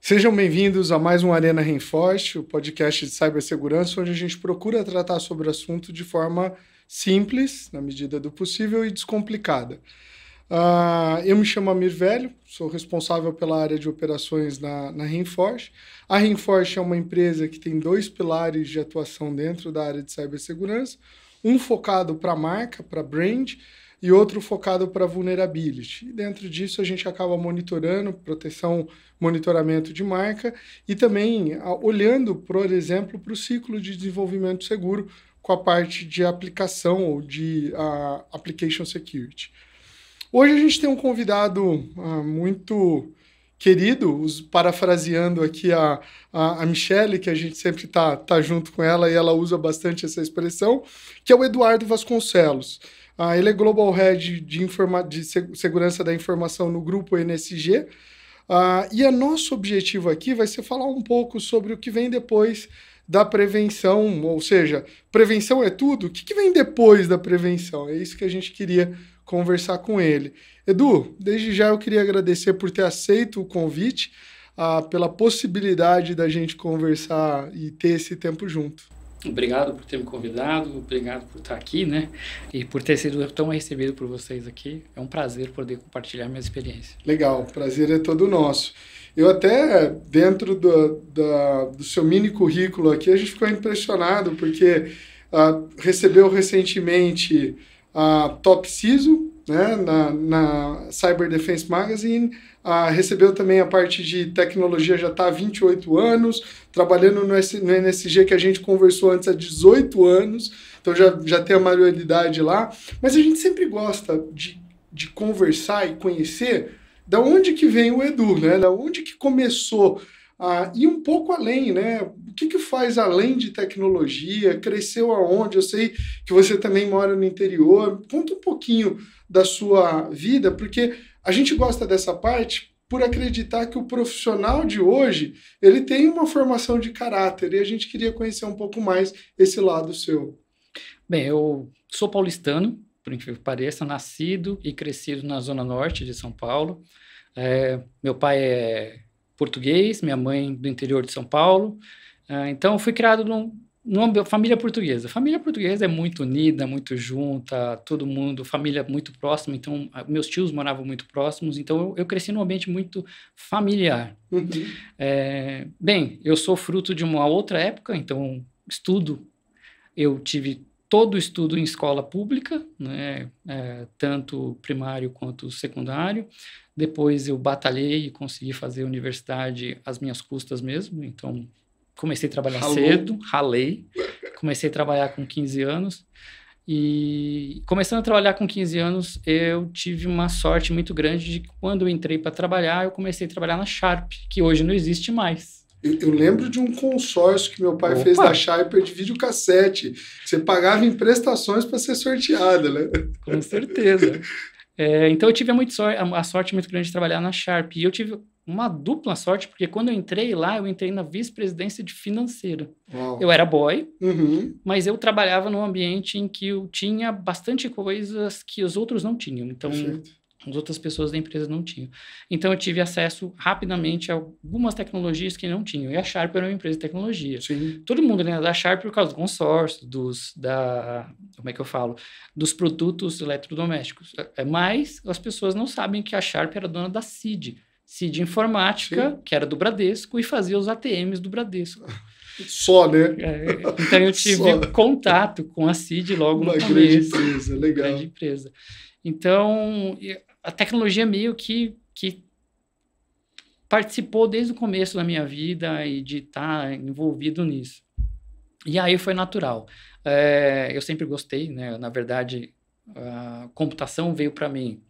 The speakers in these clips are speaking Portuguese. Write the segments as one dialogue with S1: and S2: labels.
S1: Sejam bem-vindos a mais um Arena Reinforce, o podcast de cibersegurança, onde a gente procura tratar sobre o assunto de forma simples, na medida do possível, e descomplicada. Eu me chamo Amir Velho, sou responsável pela área de operações na Reinforce. A Reinforce é uma empresa que tem dois pilares de atuação dentro da área de cibersegurança, um focado para a marca, para brand, e outro focado para vulnerability. E dentro disso a gente acaba monitorando proteção, monitoramento de marca e também olhando, por exemplo, para o ciclo de desenvolvimento seguro com a parte de aplicação ou de application security. Hoje a gente tem um convidado muito querido, parafraseando aqui a Michelle, que a gente sempre tá junto com ela e ela usa bastante essa expressão, que é o Eduardo Vasconcelos. Ele é Global Head de Segurança da Informação no grupo NSG. E o nosso objetivo aqui vai ser falar um pouco sobre o que vem depois da prevenção, ou seja, prevenção é tudo? O que vem depois da prevenção? É isso que a gente queria conversar com ele. Edu, desde já eu queria agradecer por ter aceito o convite, pela possibilidade da gente conversar e ter esse tempo junto.
S2: Obrigado por ter me convidado, obrigado por estar aqui, né? E por ter sido tão recebido por vocês aqui. É um prazer poder compartilhar minha experiência.
S1: Legal, o prazer é todo nosso. Eu até, dentro do seu mini currículo aqui, a gente ficou impressionado, porque recebeu recentemente a Top CISO, né, na Cyber Defense Magazine, recebeu também a parte de tecnologia, já está há 28 anos, trabalhando no NSG, que a gente conversou antes, há 18 anos, então já tem a maioridade lá, mas a gente sempre gosta de conversar e conhecer da onde que vem o Edu, né, da onde que começou e um pouco além, né? O que faz além de tecnologia? Cresceu aonde? Eu sei que você também mora no interior. Conta um pouquinho da sua vida, porque a gente gosta dessa parte por acreditar que o profissional de hoje, ele tem uma formação de caráter, e a gente queria conhecer um pouco mais esse lado seu.
S2: Bem, eu sou paulistano, por incrível que pareça, nascido e crescido na Zona Norte de São Paulo. Meu pai é português, minha mãe do interior de São Paulo. Então, eu fui criado numa família portuguesa. A família portuguesa é muito unida, muito junta, todo mundo, família muito próxima. Então, meus tios moravam muito próximos. Então, eu cresci num ambiente muito familiar.
S1: Uhum.
S2: Bem, eu sou fruto de uma outra época. Então, eu tive todo o estudo em escola pública, né? Tanto primário quanto secundário. Depois eu batalhei e consegui fazer universidade às minhas custas mesmo. Então, comecei a trabalhar cedo, ralei. Comecei a trabalhar com 15 anos. E começando a trabalhar com 15 anos, eu tive uma sorte muito grande de que quando eu entrei para trabalhar, eu comecei a trabalhar na Sharp, que hoje não existe mais.
S1: Eu lembro de um consórcio que meu pai fez da Sharp de videocassete. Você pagava em prestações para ser sorteado, né?
S2: Com certeza. Então, eu tive a sorte muito grande de trabalhar na Sharp. E eu tive uma dupla sorte, porque quando eu entrei lá, eu entrei na vice-presidência de financeira.
S1: Uau.
S2: Eu era boy,
S1: Uhum.
S2: mas eu trabalhava num ambiente em que eu tinha bastante coisas que os outros não tinham. Então,
S1: Perfeito.
S2: as outras pessoas da empresa não tinham. Então, eu tive acesso rapidamente a algumas tecnologias que não tinham. E a Sharp era uma empresa de tecnologia.
S1: Sim.
S2: Todo mundo lembra da Sharp por causa do consórcio, como é que eu falo? Dos produtos eletrodomésticos. Mas as pessoas não sabem que a Sharp era dona da CID. CID Informática,
S1: Sim.
S2: que era do Bradesco, e fazia os ATMs do Bradesco.
S1: Só, né?
S2: Então, eu tive contato com a CID logo no começo.
S1: Uma grande empresa, legal.
S2: Grande empresa. Então, a tecnologia meio que participou desde o começo da minha vida e de estar envolvido nisso. E aí foi natural. Eu sempre gostei, né? Na verdade, a computação veio para mim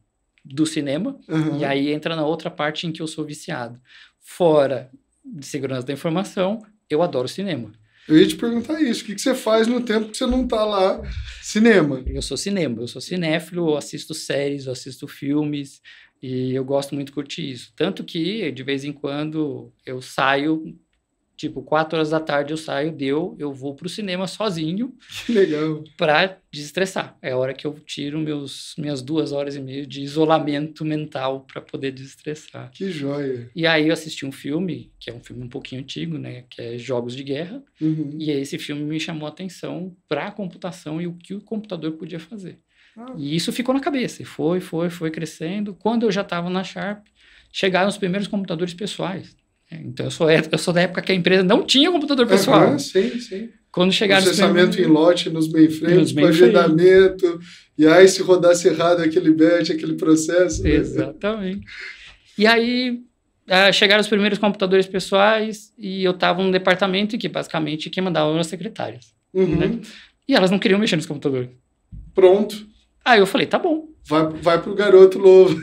S2: do cinema, e aí entra na outra parte em que eu sou viciado. Fora de segurança da informação, eu adoro cinema.
S1: Eu ia te perguntar isso, o que você faz no tempo que você não está lá? Cinema.
S2: Eu sou cinéfilo, eu assisto séries, eu assisto filmes, e eu gosto muito de curtir isso. Tanto que, de vez em quando, eu saio Tipo, 4 horas da tarde eu saio, eu vou pro cinema sozinho
S1: Que legal.
S2: para desestressar. É a hora que eu tiro minhas 2 horas e meia de isolamento mental para poder desestressar.
S1: Que joia.
S2: E aí eu assisti um filme, que é um filme um pouquinho antigo, né? Que é Jogos de Guerra.
S1: Uhum.
S2: E aí esse filme me chamou a atenção para a computação e o que o computador podia fazer.
S1: Ah,
S2: E isso ficou na cabeça. E foi crescendo. Quando eu já estava na Sharp, chegaram os primeiros computadores pessoais. Então, eu sou da época que a empresa não tinha computador pessoal.
S1: Sim, sim.
S2: Quando chegaram
S1: Processamento em lote nos mainframes, com
S2: mainframe.
S1: agendamento, e aí se rodasse errado aquele batch, aquele processo. Né?
S2: Exatamente. E aí chegaram os primeiros computadores pessoais e eu estava num departamento em que basicamente quem mandava eram as secretárias.
S1: Uhum.
S2: Né? E elas não queriam mexer nos computadores.
S1: Pronto.
S2: Aí eu falei, tá bom.
S1: Vai pro garoto novo.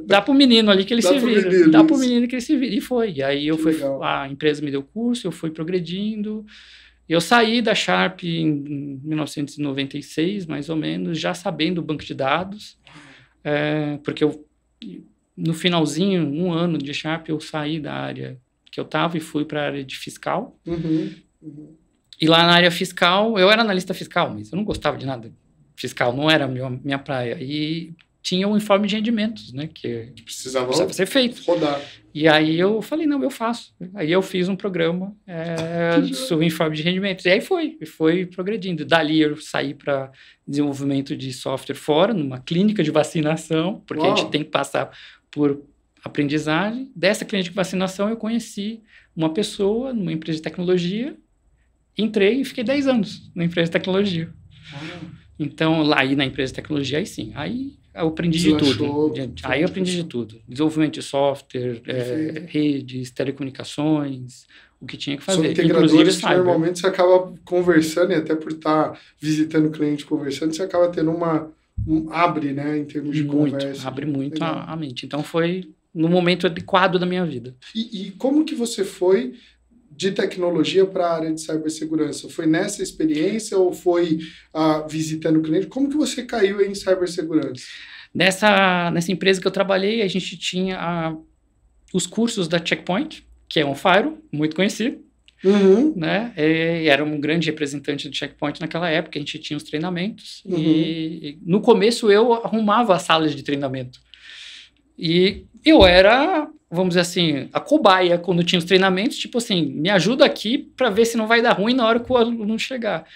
S2: Dá pro menino ali que ele se vira. Dá pro menino que ele se vira. E foi. E aí a empresa me deu curso, eu fui progredindo. Eu saí da Sharp em 1996, mais ou menos, já sabendo o banco de dados. Porque no finalzinho, 1 ano de Sharp, eu saí da área que eu estava e fui para a área de fiscal.
S1: Uhum.
S2: E lá na área fiscal, eu era analista fiscal, mas eu não gostava de nada. Fiscal não era minha praia. E tinha o informe de rendimentos, né? Que precisava ser feito.
S1: Rodar.
S2: E aí eu falei, não, eu faço. Aí eu fiz um programa sobre informe de rendimentos. E aí foi progredindo. Dali eu saí para desenvolvimento de software fora, numa clínica de vacinação, porque a gente tem que passar por aprendizagem. Dessa clínica de vacinação eu conheci uma pessoa numa empresa de tecnologia, entrei e fiquei 10 anos na empresa de tecnologia. Então, lá aí na empresa de tecnologia, aí sim, aí eu aprendi de tudo. Aí eu aprendi de tudo. Desenvolvimento de software, redes, telecomunicações, o que tinha que fazer.
S1: São integradores que normalmente você acaba conversando, e até por estar visitando o cliente conversando, você acaba tendo abre, né, em termos de conversa.
S2: Abre muito a mente. Então, foi no momento adequado da minha vida.
S1: E como que você foi de tecnologia para a área de cibersegurança? Foi nessa experiência ou foi visitando o cliente? Como que você caiu em cibersegurança?
S2: Nessa empresa que eu trabalhei, a gente tinha os cursos da Checkpoint, que é um firewall muito conhecido.
S1: Uhum.
S2: Né? E era um grande representante do Checkpoint naquela época, a gente tinha os treinamentos. Uhum. E no começo eu arrumava as salas de treinamento. E eu era, vamos dizer assim, a cobaia quando tinha os treinamentos, tipo assim, me ajuda aqui para ver se não vai dar ruim na hora que o aluno chegar.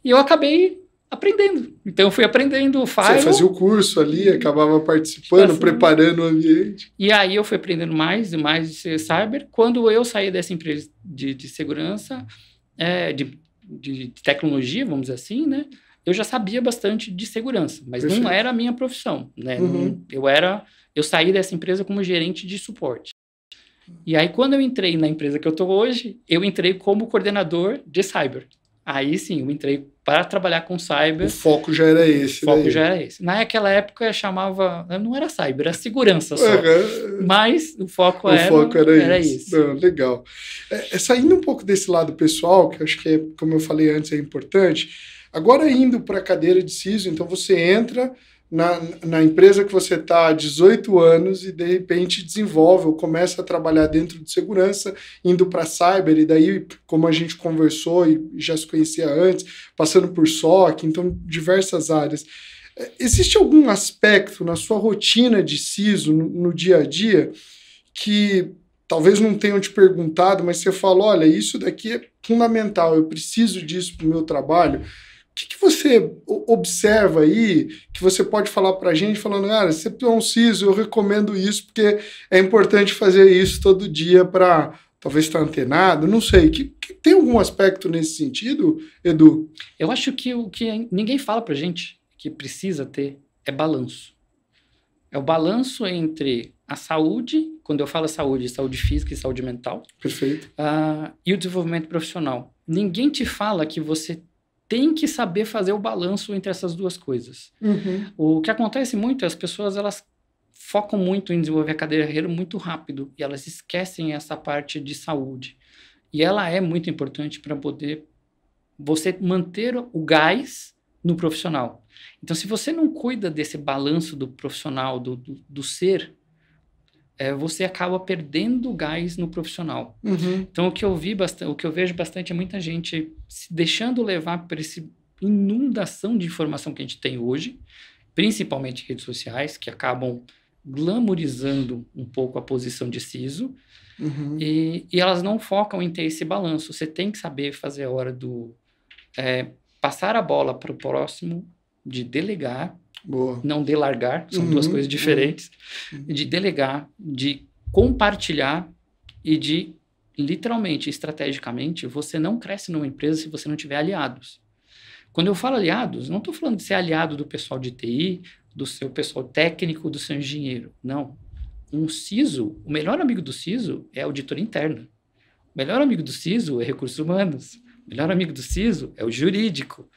S2: E eu acabei aprendendo. Então eu fui aprendendo o firewall.
S1: Você fazia o curso ali, acabava participando, preparando o ambiente.
S2: E aí eu fui aprendendo mais e mais de cyber. Quando eu saí dessa empresa de segurança, de tecnologia, vamos dizer assim, né? Eu já sabia bastante de segurança, mas Perfeito. Não era a minha profissão, né?
S1: Uhum.
S2: Eu saí dessa empresa como gerente de suporte. E aí, quando eu entrei na empresa que eu estou hoje, eu entrei como coordenador de cyber. Aí sim, eu entrei para trabalhar com cyber.
S1: O foco já era esse.
S2: Naquela época chamava, não era cyber, era segurança só. Mas o foco era esse.
S1: Não, legal. Saindo um pouco desse lado pessoal, que eu acho que, como eu falei antes, é importante. Agora indo para a cadeira de CISO, então você entra na empresa que você está há 18 anos e de repente desenvolve ou começa a trabalhar dentro de segurança, indo para cyber, e daí, como a gente conversou e já se conhecia antes, passando por SOC, então diversas áreas. Existe algum aspecto na sua rotina de CISO, no dia a dia, que talvez não tenham te perguntado, mas você fala, olha, isso daqui é fundamental, eu preciso disso para o meu trabalho? O que você observa aí que você pode falar para a gente, falando, cara, se você é um CISO, eu recomendo isso, porque é importante fazer isso todo dia para talvez estar antenado, não sei. Tem algum aspecto nesse sentido, Edu?
S2: Eu acho que o que ninguém fala para a gente que precisa ter é balanço. É o balanço entre a saúde, quando eu falo saúde física e saúde mental.
S1: Perfeito.
S2: E o desenvolvimento profissional. Ninguém te fala que você tem que saber fazer o balanço entre essas duas coisas.
S1: Uhum.
S2: O que acontece muito é as pessoas elas focam muito em desenvolver a carreira muito rápido e elas esquecem essa parte de saúde. E ela é muito importante para poder você manter o gás no profissional. Então, se você não cuida desse balanço do profissional, do ser, você acaba perdendo gás no profissional.
S1: Uhum.
S2: Então, o que eu vejo bastante é muita gente se deixando levar por essa inundação de informação que a gente tem hoje, principalmente redes sociais, que acabam glamorizando um pouco a posição de CISO,
S1: Uhum.
S2: e elas não focam em ter esse balanço. Você tem que saber fazer a hora do passar a bola para o próximo, de delegar,
S1: Boa.
S2: não delargar, são duas coisas diferentes, de delegar, de compartilhar e de, literalmente, estrategicamente, você não cresce numa empresa se você não tiver aliados. Quando eu falo aliados, não estou falando de ser aliado do pessoal de TI, do seu pessoal técnico, do seu engenheiro. Não. Um CISO, o melhor amigo do CISO é a auditoria interna. O melhor amigo do CISO é recursos humanos. O melhor amigo do CISO é o jurídico.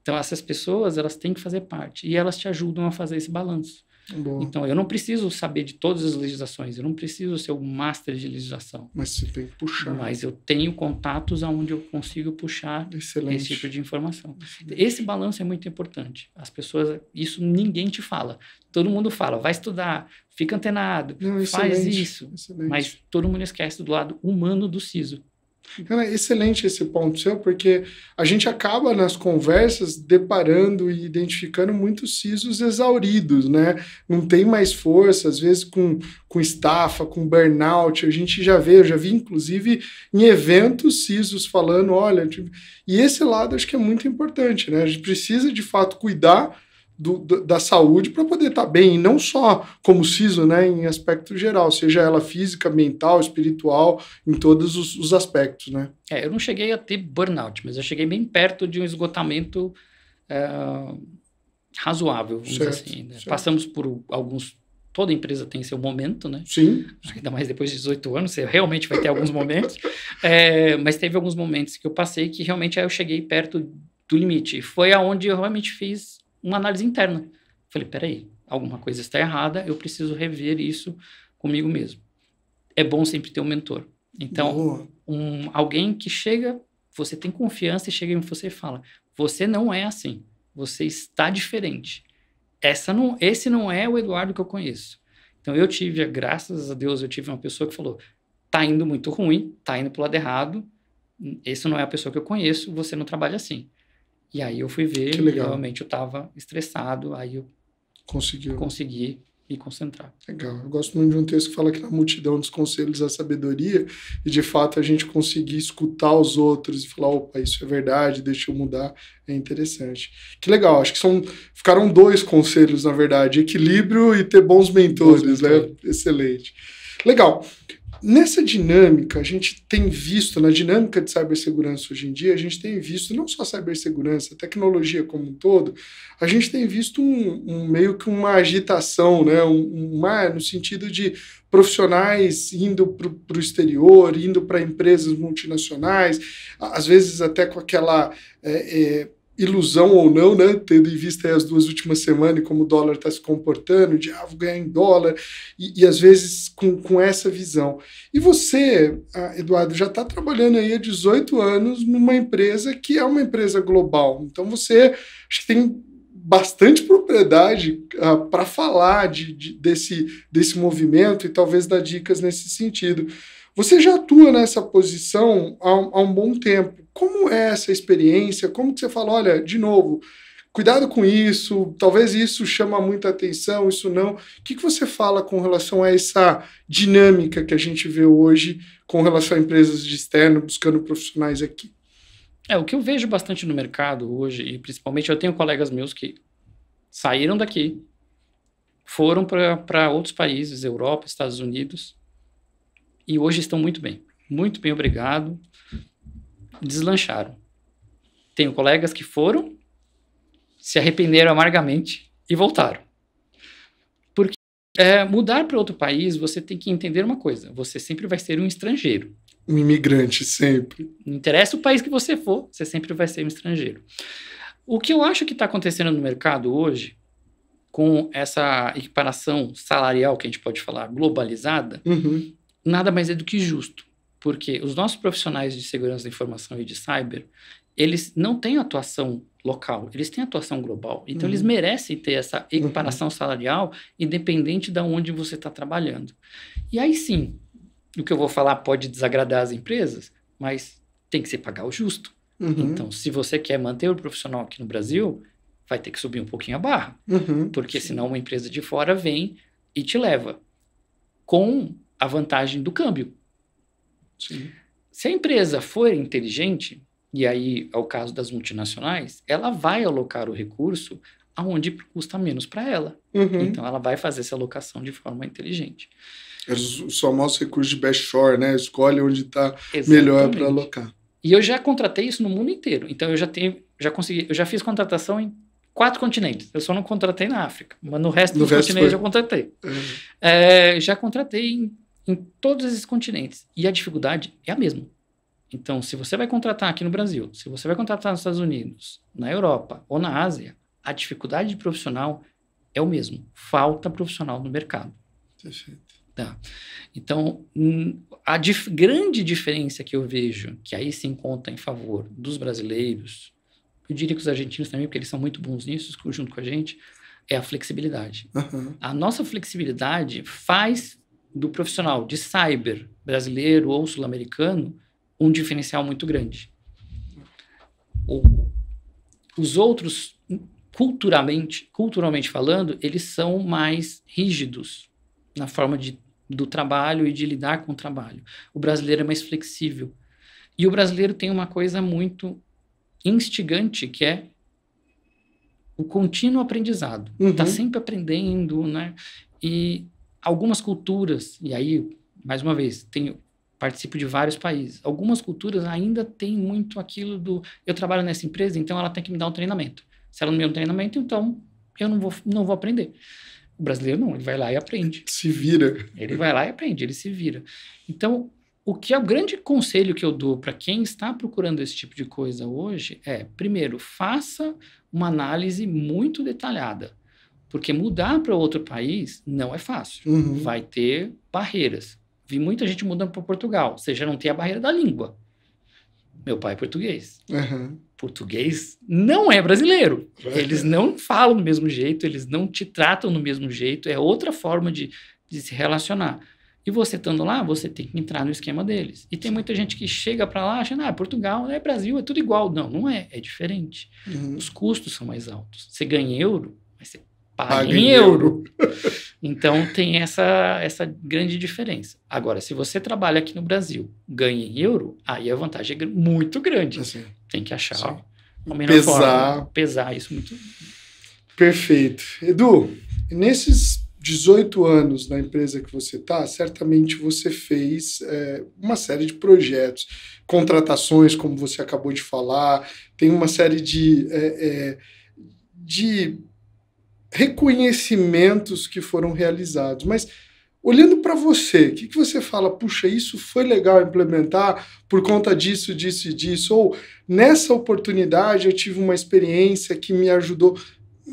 S2: Então, essas pessoas, elas têm que fazer parte. E elas te ajudam a fazer esse balanço.
S1: Boa.
S2: Então, eu não preciso saber de todas as legislações. Eu não preciso ser o master de legislação.
S1: Mas você tem que puxar.
S2: Mas eu tenho contatos onde eu consigo puxar esse tipo de informação. Excelente. Esse balanço é muito importante. As pessoas... Isso ninguém te fala. Todo mundo fala, vai estudar, fica antenado, faz isso. Excelente. Mas todo mundo esquece do lado humano do CISO.
S1: Cara, excelente esse ponto seu, porque a gente acaba nas conversas deparando e identificando muitos CISOs exauridos, né? Não tem mais força, às vezes com estafa, com burnout, a gente eu já vi inclusive em eventos CISOs falando, olha, e esse lado acho que é muito importante, né? A gente precisa de fato cuidar da saúde para poder estar bem, e não só como CISO, né, em aspecto geral, seja ela física, mental, espiritual, em todos os aspectos, né?
S2: Eu não cheguei a ter burnout, mas eu cheguei bem perto de um esgotamento razoável, vamos dizer assim. Né? Passamos por alguns... Toda empresa tem seu momento, né?
S1: Sim.
S2: Ainda mais depois de 18 anos, você realmente vai ter alguns momentos. Mas teve alguns momentos que eu passei que realmente eu cheguei perto do limite. E foi aonde eu realmente fiz uma análise interna. Falei, peraí, alguma coisa está errada, eu preciso rever isso comigo mesmo. É bom sempre ter um mentor. Então, alguém que chega, você tem confiança e chega em você e fala, você não é assim, você está diferente. Esse não é o Eduardo que eu conheço. Então, graças a Deus, eu tive uma pessoa que falou, tá indo muito ruim, tá indo pro lado errado, esse não é a pessoa que eu conheço, você não trabalha assim. E aí eu fui ver, e realmente eu estava estressado, aí eu consegui me concentrar.
S1: Legal. Eu gosto muito de um texto que fala que na multidão dos conselhos a sabedoria, e de fato a gente conseguir escutar os outros e falar, opa, isso é verdade, deixa eu mudar, é interessante. Que legal, acho que ficaram 2 conselhos, na verdade, equilíbrio e ter bons mentores, né? Excelente. Legal. Nessa dinâmica, a gente tem visto, na dinâmica de cibersegurança hoje em dia, a gente tem visto não só cibersegurança, tecnologia como um todo, a gente tem visto meio que uma agitação, né? No sentido de profissionais indo para o exterior, indo para empresas multinacionais, às vezes até com aquela... ilusão ou não, né, tendo em vista aí as 2 últimas semanas e como o dólar está se comportando, vou ganhar em dólar, e às vezes com essa visão. E você, Eduardo, já está trabalhando aí há 18 anos numa empresa que é uma empresa global, então você acho que tem bastante propriedade para falar desse movimento e talvez dar dicas nesse sentido. Você já atua nessa posição há um bom tempo. Como é essa experiência? Como que você fala, olha, de novo, cuidado com isso, talvez isso chama muita atenção, isso não. O que você fala com relação a essa dinâmica que a gente vê hoje com relação a empresas de externo buscando profissionais aqui?
S2: O que eu vejo bastante no mercado hoje, e principalmente eu tenho colegas meus que saíram daqui, foram para outros países, Europa, Estados Unidos, e hoje estão muito bem, obrigado, deslancharam. Tenho colegas que foram, se arrependeram amargamente e voltaram. Porque mudar para outro país, você tem que entender uma coisa, você sempre vai ser um estrangeiro.
S1: Um imigrante, sempre.
S2: Não interessa o país que você for, você sempre vai ser um estrangeiro. O que eu acho que está acontecendo no mercado hoje, com essa equiparação salarial, que a gente pode falar, globalizada, nada mais é do que justo. Porque os nossos profissionais de segurança da informação e de cyber, eles não têm atuação local, eles têm atuação global. Então, eles merecem ter essa equiparação salarial independente de onde você está trabalhando. E aí sim, o que eu vou falar pode desagradar as empresas, mas tem que se pagar o justo. Então, se você quer manter o profissional aqui no Brasil, vai ter que subir um pouquinho a barra. Porque senão uma empresa de fora vem e te leva com a vantagem do câmbio.
S1: Sim.
S2: Se a empresa for inteligente, e aí é o caso das multinacionais, ela vai alocar o recurso aonde custa menos para ela. Então, ela vai fazer essa alocação de forma inteligente.
S1: Os famosos recursos de best shore, né? Escolhe onde está melhor para alocar.
S2: E eu já contratei isso no mundo inteiro. Então, eu já fiz contratação em 4 continentes. Eu só não contratei na África, mas no resto dos continentes eu contratei. Já contratei em todos esses continentes. E a dificuldade é a mesma. Então, se você vai contratar aqui no Brasil, se você vai contratar nos Estados Unidos, na Europa ou na Ásia, a dificuldade de profissional é o mesmo. Falta profissional no mercado.
S1: Perfeito.
S2: Tá. Então, a grande diferença que eu vejo, que aí se encontra em favor dos brasileiros, eu diria que os argentinos também, porque eles são muito bons nisso, junto com a gente, é a flexibilidade. A nossa flexibilidade faz do profissional de cyber brasileiro ou sul-americano um diferencial muito grande. Os outros, culturalmente falando, eles são mais rígidos na forma do trabalho e de lidar com o trabalho. O brasileiro é mais flexível. E o brasileiro tem uma coisa muito instigante, que é o contínuo aprendizado. Está sempre aprendendo, né? E algumas culturas, e aí, mais uma vez, participo de vários países. Algumas culturas ainda têm muito aquilo do... Eu trabalho nessa empresa, então ela tem que me dar um treinamento. Se ela não me der um treinamento, então eu não vou aprender. O brasileiro não, ele vai lá e aprende.
S1: Se vira.
S2: Ele vai lá e aprende, ele se vira. Então, o grande conselho que eu dou para quem está procurando esse tipo de coisa hoje é, primeiro, faça uma análise muito detalhada. Porque mudar para outro país não é fácil. Vai ter barreiras. Vi muita gente mudando para Portugal. Você já não tem a barreira da língua. Meu pai é português. Português não é brasileiro. Eles não falam do mesmo jeito, eles não te tratam do mesmo jeito, é outra forma de se relacionar. E você estando lá, você tem que entrar no esquema deles. E tem muita gente que chega para lá achando, Portugal, Brasil, é tudo igual. Não, não é, é diferente. Os custos são mais altos. Você ganha em euro, mas você paga em euro. Então, tem essa grande diferença. Agora, se você trabalha aqui no Brasil, ganha em euro, aí a vantagem é muito grande.
S1: Assim,
S2: tem que achar a melhor forma. Pesar isso muito.
S1: Perfeito. Edu, nesses 18 anos na empresa que você está, certamente você fez uma série de projetos, contratações, como você acabou de falar, tem uma série de reconhecimentos que foram realizados. Mas, olhando para você, o que você fala? Puxa, isso foi legal implementar por conta disso, disso e disso. Ou, nessa oportunidade, eu tive uma experiência que me ajudou.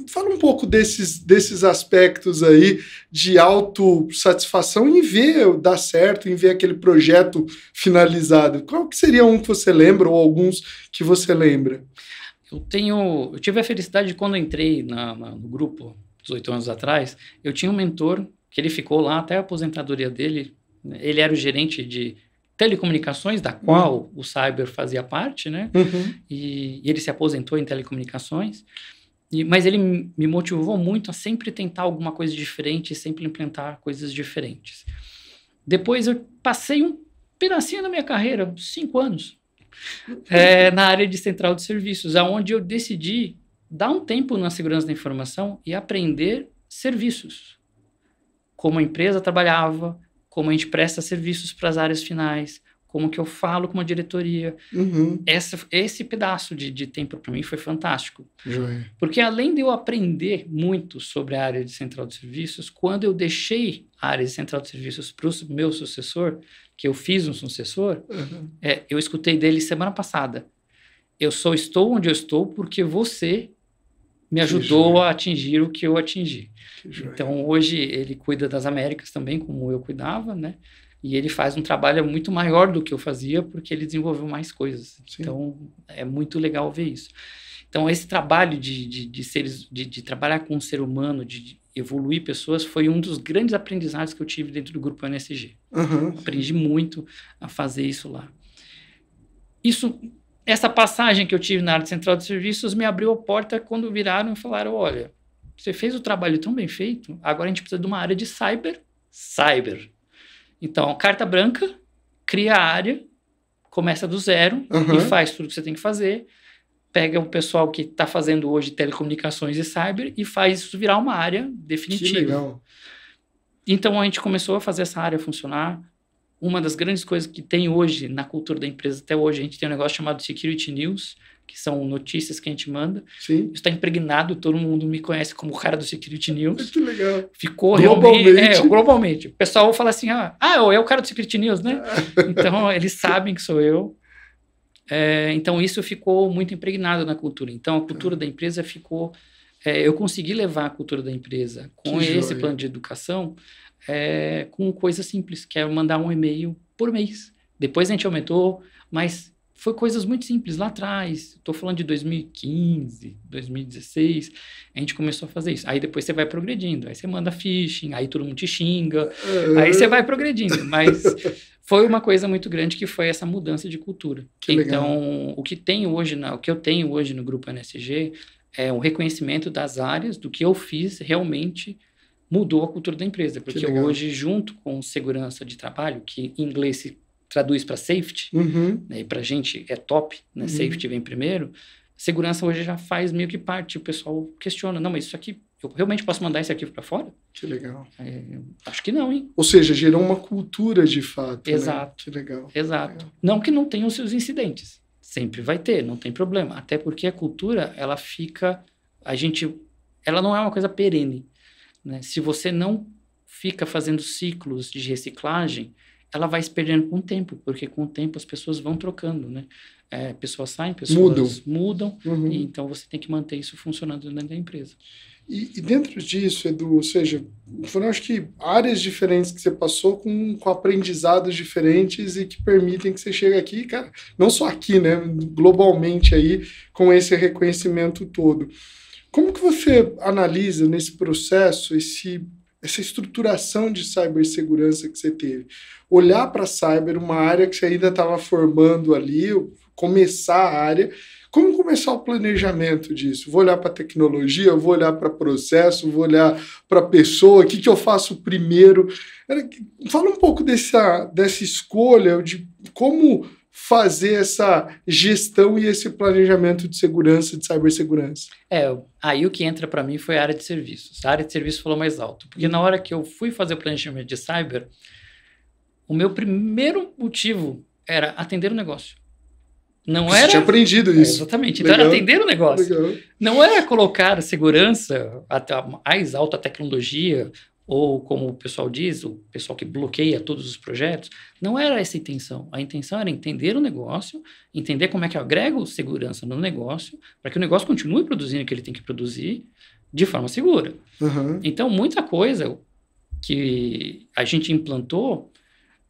S1: Fala um pouco desses aspectos aí de autossatisfação em ver dar certo, em ver aquele projeto finalizado. Qual que seria um que você lembra ou alguns que você lembra?
S2: Eu tive a felicidade de quando eu entrei no grupo, 18 anos atrás, eu tinha um mentor que ele ficou lá até a aposentadoria dele. Ele era o gerente de telecomunicações, da qual o Cyber fazia parte, né? E ele se aposentou em telecomunicações. Mas ele me motivou muito a sempre tentar alguma coisa diferente e sempre implementar coisas diferentes. Depois eu passei um pedacinho da minha carreira, 5 anos, na área de central de serviços, onde eu decidi dar um tempo na segurança da informação e aprender serviços. Como a empresa trabalhava, como a gente presta serviços para as áreas finais, como que eu falo com uma diretoria. Esse pedaço de tempo para mim foi fantástico. Porque além de eu aprender muito sobre a área de central de serviços, quando eu deixei a área de central de serviços para o meu sucessor, que eu fiz um sucessor, eu escutei dele semana passada. Eu só estou onde eu estou porque você me ajudou a atingir o que eu atingi. Então, hoje, ele cuida das Américas também, como eu cuidava, né? E ele faz um trabalho muito maior do que eu fazia, porque ele desenvolveu mais coisas. Sim. Então, é muito legal ver isso. Então, esse trabalho de trabalhar com o ser humano, de evoluir pessoas, foi um dos grandes aprendizados que eu tive dentro do grupo NSG. Aprendi muito a fazer isso lá. Essa passagem que eu tive na área de central de serviços me abriu a porta quando viraram e falaram, olha, você fez o trabalho tão bem feito, agora a gente precisa de uma área de cyber. Então, carta branca, cria a área, começa do zero e faz tudo que você tem que fazer, pega o pessoal que está fazendo hoje telecomunicações e cyber e faz isso virar uma área definitiva.
S1: Que legal.
S2: Então, a gente começou a fazer essa área funcionar. Uma das grandes coisas que tem hoje na cultura da empresa, até hoje, a gente tem um negócio chamado Security News, que são notícias que a gente manda.
S1: Sim.
S2: Isso está impregnado, todo mundo me conhece como o cara do Security News.
S1: Que legal.
S2: Ficou globalmente. Globalmente. O pessoal fala assim, é o cara do Security News, né? Então, eles sabem que sou eu. Então, isso ficou muito impregnado na cultura. Então, a cultura da empresa ficou... eu consegui levar a cultura da empresa com esse plano de educação com coisa simples, que é mandar um e-mail por mês. Depois a gente aumentou, mas foi coisas muito simples lá atrás. Estou falando de 2015, 2016, a gente começou a fazer isso. Aí depois você vai progredindo, aí você manda phishing, aí todo mundo te xinga, aí você vai progredindo. Mas foi uma coisa muito grande que foi essa mudança de cultura. Então, o que eu tenho hoje no Grupo NSG é um reconhecimento das áreas, do que eu fiz realmente mudou a cultura da empresa. Porque hoje, junto com segurança de trabalho, que em inglês se traduz para safety, né, e para a gente é top, né, safety vem primeiro, segurança hoje já faz meio que parte. O pessoal questiona, não, mas isso aqui, eu realmente posso mandar esse arquivo para fora?
S1: Que legal.
S2: Acho que não, hein?
S1: Ou seja, gerou uma cultura de fato.
S2: Exato.
S1: Né? Que legal.
S2: Exato.
S1: Legal.
S2: Não que não tenha os seus incidentes. Sempre vai ter, não tem problema. Até porque a cultura, ela não é uma coisa perene, né? Se você não fica fazendo ciclos de reciclagem, ela vai se perdendo com o tempo, porque com o tempo as pessoas vão trocando, né? Pessoas saem, pessoas mudam, e então você tem que manter isso funcionando dentro da empresa.
S1: E dentro disso, Edu, ou seja, foram acho que áreas diferentes que você passou com aprendizados diferentes e que permitem que você chegue aqui, cara, não só aqui, né, globalmente aí, com esse reconhecimento todo. Como que você analisa nesse processo essa estruturação de cibersegurança que você teve? Olhar para a cyber, uma área que você ainda estava formando ali, começar a área. Como começar o planejamento disso? Vou olhar para a tecnologia, vou olhar para processo, vou olhar para a pessoa, o que eu faço primeiro? Fala um pouco dessa escolha de como fazer essa gestão e esse planejamento de segurança, de cibersegurança.
S2: Aí o que entra para mim foi a área de serviços. A área de serviços falou mais alto, porque na hora que eu fui fazer o planejamento de cyber, o meu primeiro motivo era atender o negócio. Você
S1: tinha aprendido isso.
S2: Exatamente. Então, era atender o negócio. Legal. Não era colocar a segurança, a mais alta tecnologia, ou como o pessoal diz, o pessoal que bloqueia todos os projetos. Não era essa a intenção. A intenção era entender o negócio, entender como é que eu agrego segurança no negócio, para que o negócio continue produzindo o que ele tem que produzir de forma segura. Então, muita coisa que a gente implantou,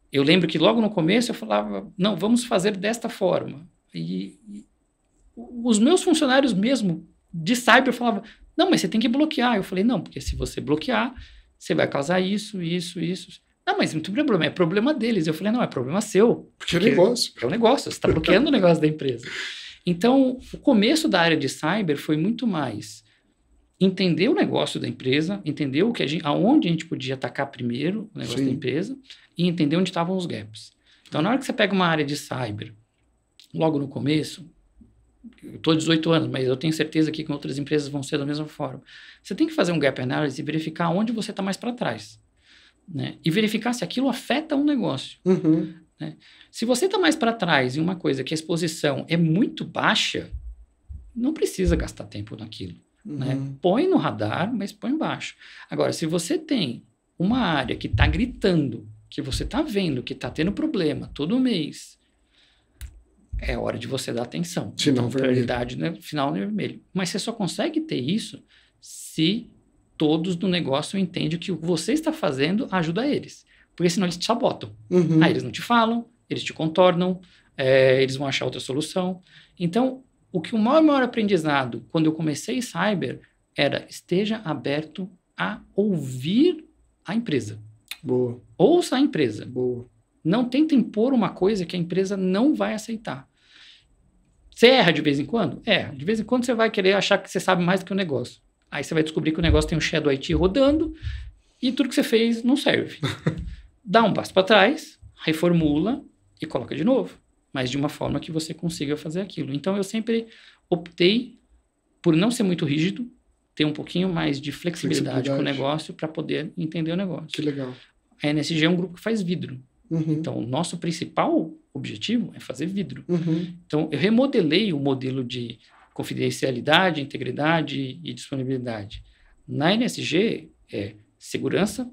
S2: eu lembro que logo no começo eu falava, não, vamos fazer desta forma. E os meus funcionários mesmo de cyber falavam, não, mas você tem que bloquear. Eu falei, não, porque se você bloquear, você vai causar isso. Não, mas não tem problema, é problema deles. Eu falei, não, é problema seu.
S1: Porque é negócio.
S2: É um negócio, você está bloqueando o negócio da empresa. Então, o começo da área de cyber foi muito mais entender o negócio da empresa, entender aonde a gente podia atacar primeiro o negócio da empresa e entender onde estavam os gaps. Então, na hora que você pega uma área de cyber, logo no começo, eu estou 18 anos, mas eu tenho certeza que com outras empresas vão ser da mesma forma. Você tem que fazer um gap analysis e verificar onde você está mais para trás, né? E verificar se aquilo afeta um negócio. Né? Se você está mais para trás em uma coisa que a exposição é muito baixa, não precisa gastar tempo naquilo. Né? Põe no radar, mas põe embaixo. Agora, se você tem uma área que está gritando, que você está vendo que está tendo problema todo mês, é hora de você dar atenção.
S1: Sinal vermelho.
S2: Prioridade, né? Final vermelho. Mas você só consegue ter isso se todos no negócio entendem que o que você está fazendo ajuda eles. Porque senão eles te sabotam. Aí eles não te falam, eles te contornam, eles vão achar outra solução. Então, o maior aprendizado quando eu comecei cyber era esteja aberto a ouvir a empresa.
S1: Boa.
S2: Ouça a empresa.
S1: Boa.
S2: Não tenta impor uma coisa que a empresa não vai aceitar. Você erra de vez em quando? Erra. De vez em quando você vai querer achar que você sabe mais do que o negócio. Aí você vai descobrir que o negócio tem um Shadow IT rodando e tudo que você fez não serve. Dá um passo para trás, reformula e coloca de novo. Mas de uma forma que você consiga fazer aquilo. Então, eu sempre optei por não ser muito rígido, ter um pouquinho mais de flexibilidade com o negócio para poder entender o negócio.
S1: Que legal.
S2: A NSG é um grupo que faz vidro.
S1: Uhum.
S2: Então, o nosso principal objetivo é fazer vidro.
S1: Uhum.
S2: Então, eu remodelei o modelo de confidencialidade, integridade e disponibilidade. Na NSG, é segurança,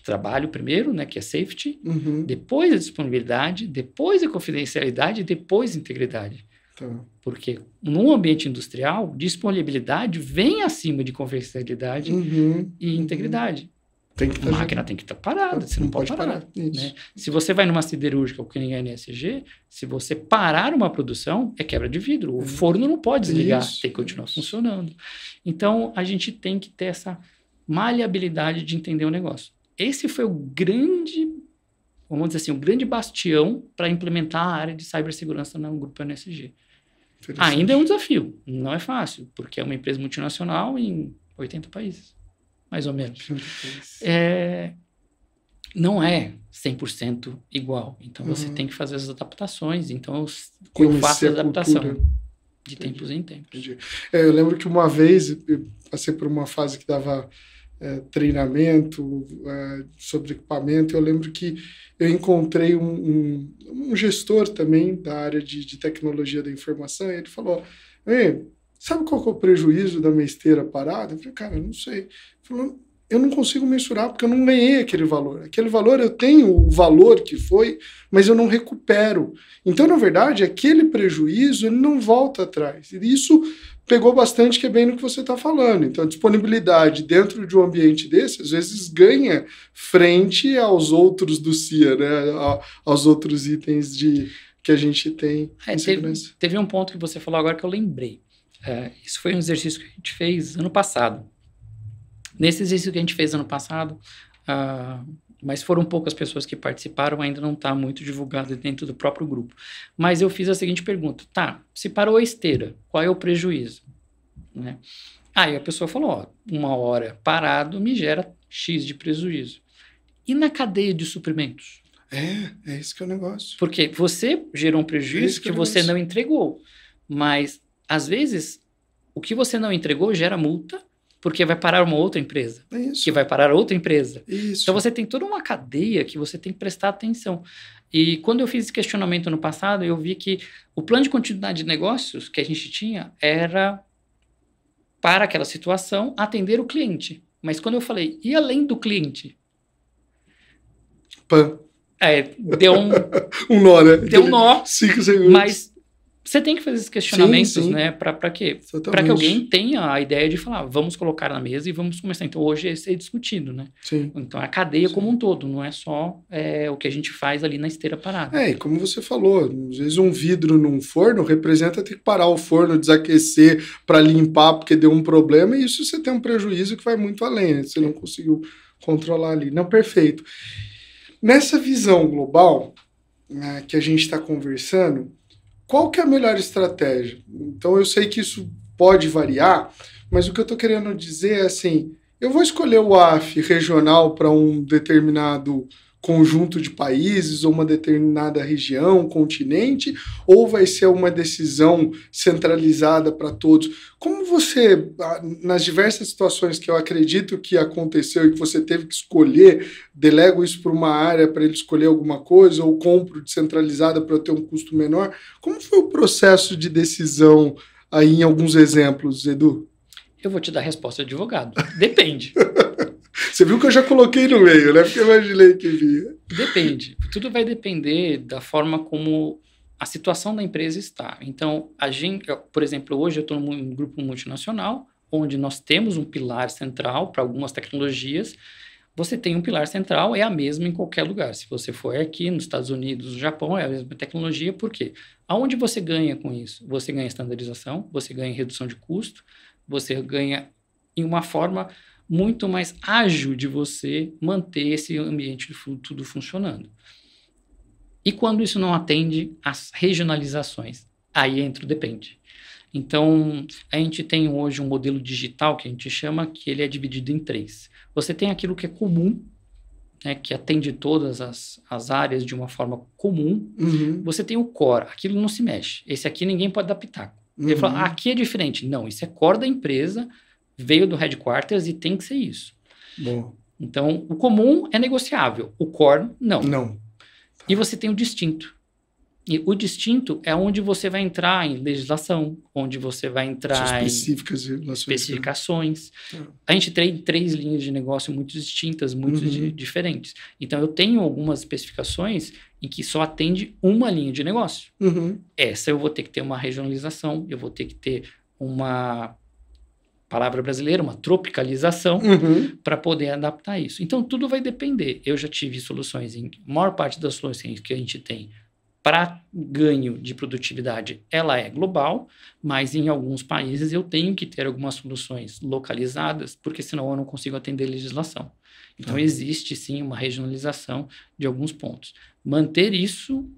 S2: trabalho primeiro, né, que é safety,
S1: Uhum.
S2: depois a disponibilidade, depois a confidencialidade e depois a integridade.
S1: Tá.
S2: Porque no ambiente industrial, disponibilidade vem acima de confidencialidade
S1: Uhum.
S2: e integridade.
S1: Tem que
S2: A máquina tem que estar parada, você não pode parar. Né? Se você vai numa siderúrgica ou que nem a NSG, se você parar uma produção, é quebra de vidro. O forno não pode desligar, tem que continuar funcionando. Então, a gente tem que ter essa maleabilidade de entender o negócio. Esse foi o grande, vamos dizer assim, o grande bastião para implementar a área de cibersegurança no grupo NSG. Ainda é um desafio, não é fácil, porque é uma empresa multinacional em 80 países. Mais ou menos. Não é 100% igual. Então, você tem que fazer as adaptações. Então, eu faço a adaptação de tempos em tempos.
S1: Eu lembro que uma vez eu passei por uma fase que dava treinamento sobre equipamento. Eu lembro que eu encontrei um gestor também da área de tecnologia da informação e ele falou... Sabe qual que é o prejuízo da minha esteira parada? Eu falei, cara, eu não sei. Ele falou, eu não consigo mensurar porque eu não ganhei aquele valor. Aquele valor, eu tenho o valor que foi, mas eu não recupero. Então, na verdade, aquele prejuízo, ele não volta atrás. E isso pegou bastante, que é bem no que você está falando. Então, a disponibilidade dentro de um ambiente desse, às vezes, ganha frente aos outros do CIA, né? Aos outros itens que a gente tem em segurança.
S2: Teve um ponto que você falou agora que eu lembrei. Isso foi um exercício que a gente fez ano passado. Nesse exercício que a gente fez ano passado, mas foram poucas pessoas que participaram, ainda não está muito divulgado dentro do próprio grupo. Mas eu fiz a seguinte pergunta, se parou a esteira, qual é o prejuízo? Né? Aí a pessoa falou, 1 hora parado me gera X de prejuízo. E na cadeia de suprimentos?
S1: É isso que é o negócio.
S2: Porque você gerou um prejuízo que você não entregou, mas às vezes, o que você não entregou gera multa, porque vai parar uma outra empresa, que vai parar outra empresa.
S1: Isso.
S2: Então, você tem toda uma cadeia que você tem que prestar atenção. E quando eu fiz esse questionamento no passado, eu vi que o plano de continuidade de negócios que a gente tinha era, para aquela situação, atender o cliente. Mas quando eu falei, e além do cliente? Deu
S1: um nó, né?
S2: Deu um nó.
S1: 5 segundos.
S2: Mas... você tem que fazer esses questionamentos, sim. Né? Para quê? Para que alguém tenha a ideia de falar, vamos colocar na mesa e vamos começar. Então, hoje é discutido, né?
S1: Sim.
S2: Então, a cadeia como um todo, não é só o que a gente faz ali na esteira parada.
S1: E como você falou, às vezes um vidro num forno representa ter que parar o forno, desaquecer para limpar porque deu um problema, e isso você tem um prejuízo que vai muito além, né? Você não conseguiu controlar ali. Não, perfeito. Nessa visão global que a gente está conversando, qual que é a melhor estratégia? Então, eu sei que isso pode variar, mas o que eu estou querendo dizer é assim, eu vou escolher o AF regional para um determinado conjunto de países, ou uma determinada região, continente, ou vai ser uma decisão centralizada para todos? Como você, nas diversas situações que eu acredito que aconteceu e que você teve que escolher, delego isso para uma área para ele escolher alguma coisa, ou compro descentralizada para eu ter um custo menor, como foi o processo de decisão aí em alguns exemplos, Edu?
S2: Eu vou te dar a resposta de advogado. Depende.
S1: Você viu que eu já coloquei no meio, né? Porque eu imaginei que via.
S2: Depende. Tudo vai depender da forma como a situação da empresa está. Então, por exemplo, hoje eu estou num grupo multinacional, onde nós temos um pilar central para algumas tecnologias. você tem um pilar central, é a mesma em qualquer lugar. Se você for aqui nos Estados Unidos, no Japão, é a mesma tecnologia. Por quê? Aonde você ganha com isso? Você ganha estandarização, você ganha redução de custo, você ganha em uma forma muito mais ágil de você manter esse ambiente tudo funcionando. E quando isso não atende às regionalizações? Aí entra o depende. Então, a gente tem hoje um modelo digital que a gente chama que ele é dividido em 3. Você tem aquilo que é comum, né, que atende todas as áreas de uma forma comum. Você tem o core, aquilo não se mexe. Esse aqui ninguém pode dar pitaco. Ele fala, aqui é diferente. Não, isso é core da empresa, veio do headquarters e tem que ser isso.
S1: Bom.
S2: Então, o comum é negociável, o core não.
S1: Não.
S2: E você tem o distinto. E o distinto é onde você vai entrar em legislação, onde você vai entrar em especificações. A gente tem 3 linhas de negócio muito distintas, muito diferentes. Então, eu tenho algumas especificações em que só atende uma linha de negócio. Essa eu vou ter que ter uma regionalização, eu vou ter que ter uma palavra brasileira, uma tropicalização, para poder adaptar isso. Então, tudo vai depender. Eu já tive soluções, a maior parte das soluções que a gente tem para ganho de produtividade, ela é global, mas em alguns países eu tenho que ter algumas soluções localizadas, porque senão eu não consigo atender legislação. Então, existe sim uma regionalização de alguns pontos. Manter isso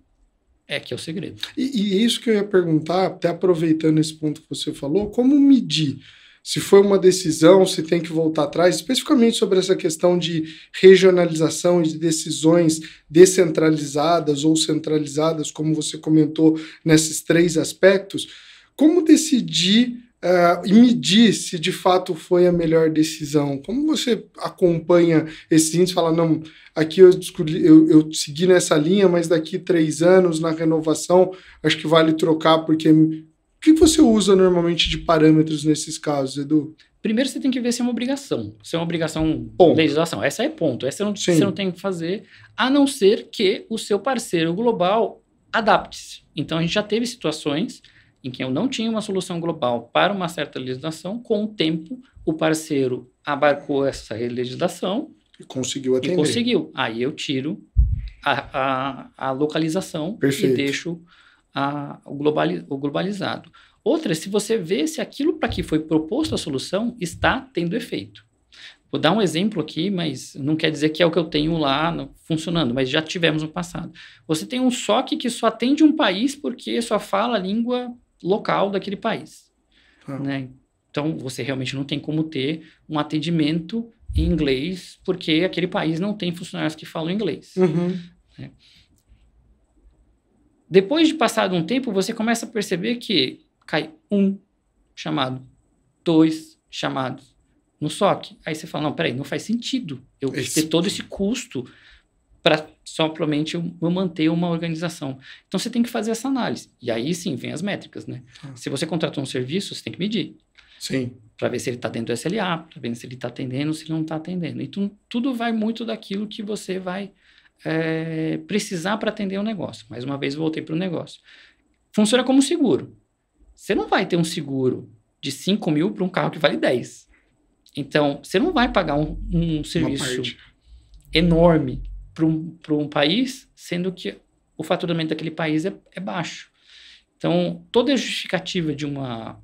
S2: é que é o segredo.
S1: E é isso que eu ia perguntar, até aproveitando esse ponto que você falou, como medir? Se foi uma decisão, se tem que voltar atrás, especificamente sobre essa questão de regionalização e de decisões descentralizadas ou centralizadas, como você comentou nesses 3 aspectos, como decidir e medir se de fato foi a melhor decisão? Como você acompanha esses índices e fala, não, aqui eu segui nessa linha, mas daqui 3 anos, na renovação, acho que vale trocar, porque... O que você usa normalmente de parâmetros nesses casos, Edu?
S2: Primeiro você tem que ver se é uma obrigação. Se é uma obrigação
S1: ponto.
S2: Legislação. Essa é ponto. Essa você não tem que fazer, a não ser que o seu parceiro global adapte-se. Então, a gente já teve situações em que eu não tinha uma solução global para uma certa legislação. Com o tempo, o parceiro abarcou essa legislação
S1: e conseguiu atender.
S2: Aí eu tiro a localização.
S1: Perfeito.
S2: E deixo o globalizado. Outra, se você vê se aquilo para que foi proposto a solução está tendo efeito. Vou dar um exemplo aqui, mas não quer dizer que é o que eu tenho lá funcionando, mas já tivemos no passado. Você tem um SOC que só atende um país porque só fala a língua local daquele país. Né? Então, você realmente não tem como ter um atendimento em inglês porque aquele país não tem funcionários que falam inglês. Né? Depois de passado um tempo, você começa a perceber que cai 1 chamado, 2 chamados no SOC. Aí você fala, não, peraí, não faz sentido eu ter todo esse custo para somente eu manter uma organização. Então, você tem que fazer essa análise. E aí, sim, vem as métricas, né? Se você contratou um serviço, você tem que medir.
S1: Sim.
S2: Para ver se ele está dentro do SLA, para ver se ele está atendendo, se ele não está atendendo. Então, tudo vai muito daquilo que você vai precisar para atender o negócio. Mais uma vez, voltei para o negócio. Funciona como seguro. Você não vai ter um seguro de 5 mil para um carro que vale 10. Então, você não vai pagar um serviço enorme para um país, sendo que o faturamento daquele país é baixo. Então, toda a justificativa de uma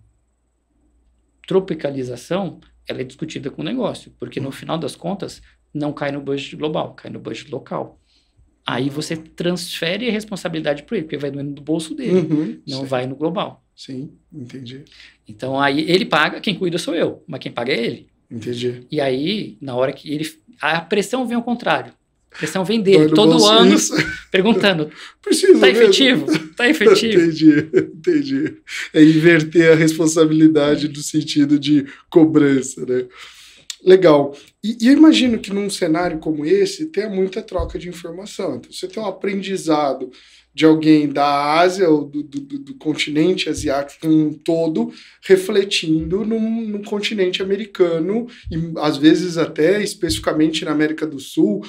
S2: tropicalização, ela é discutida com o negócio, porque no final das contas, não cai no budget global, cai no budget local. Aí você transfere a responsabilidade para ele, porque vai no bolso dele, não vai no global.
S1: Sim, entendi.
S2: Então, aí ele paga, quem cuida sou eu, mas quem paga é ele.
S1: Entendi.
S2: E aí, na hora que ele... A pressão vem ao contrário. A pressão vem dele, todo ano, perguntando, tá efetivo? Tá efetivo?
S1: Entendi. É inverter a responsabilidade no sentido de cobrança, né? Legal. E eu imagino que num cenário como esse, tenha muita troca de informação. Então, você tem um aprendizado de alguém da Ásia ou do continente asiático como um todo, refletindo num continente americano, e às vezes até especificamente na América do Sul.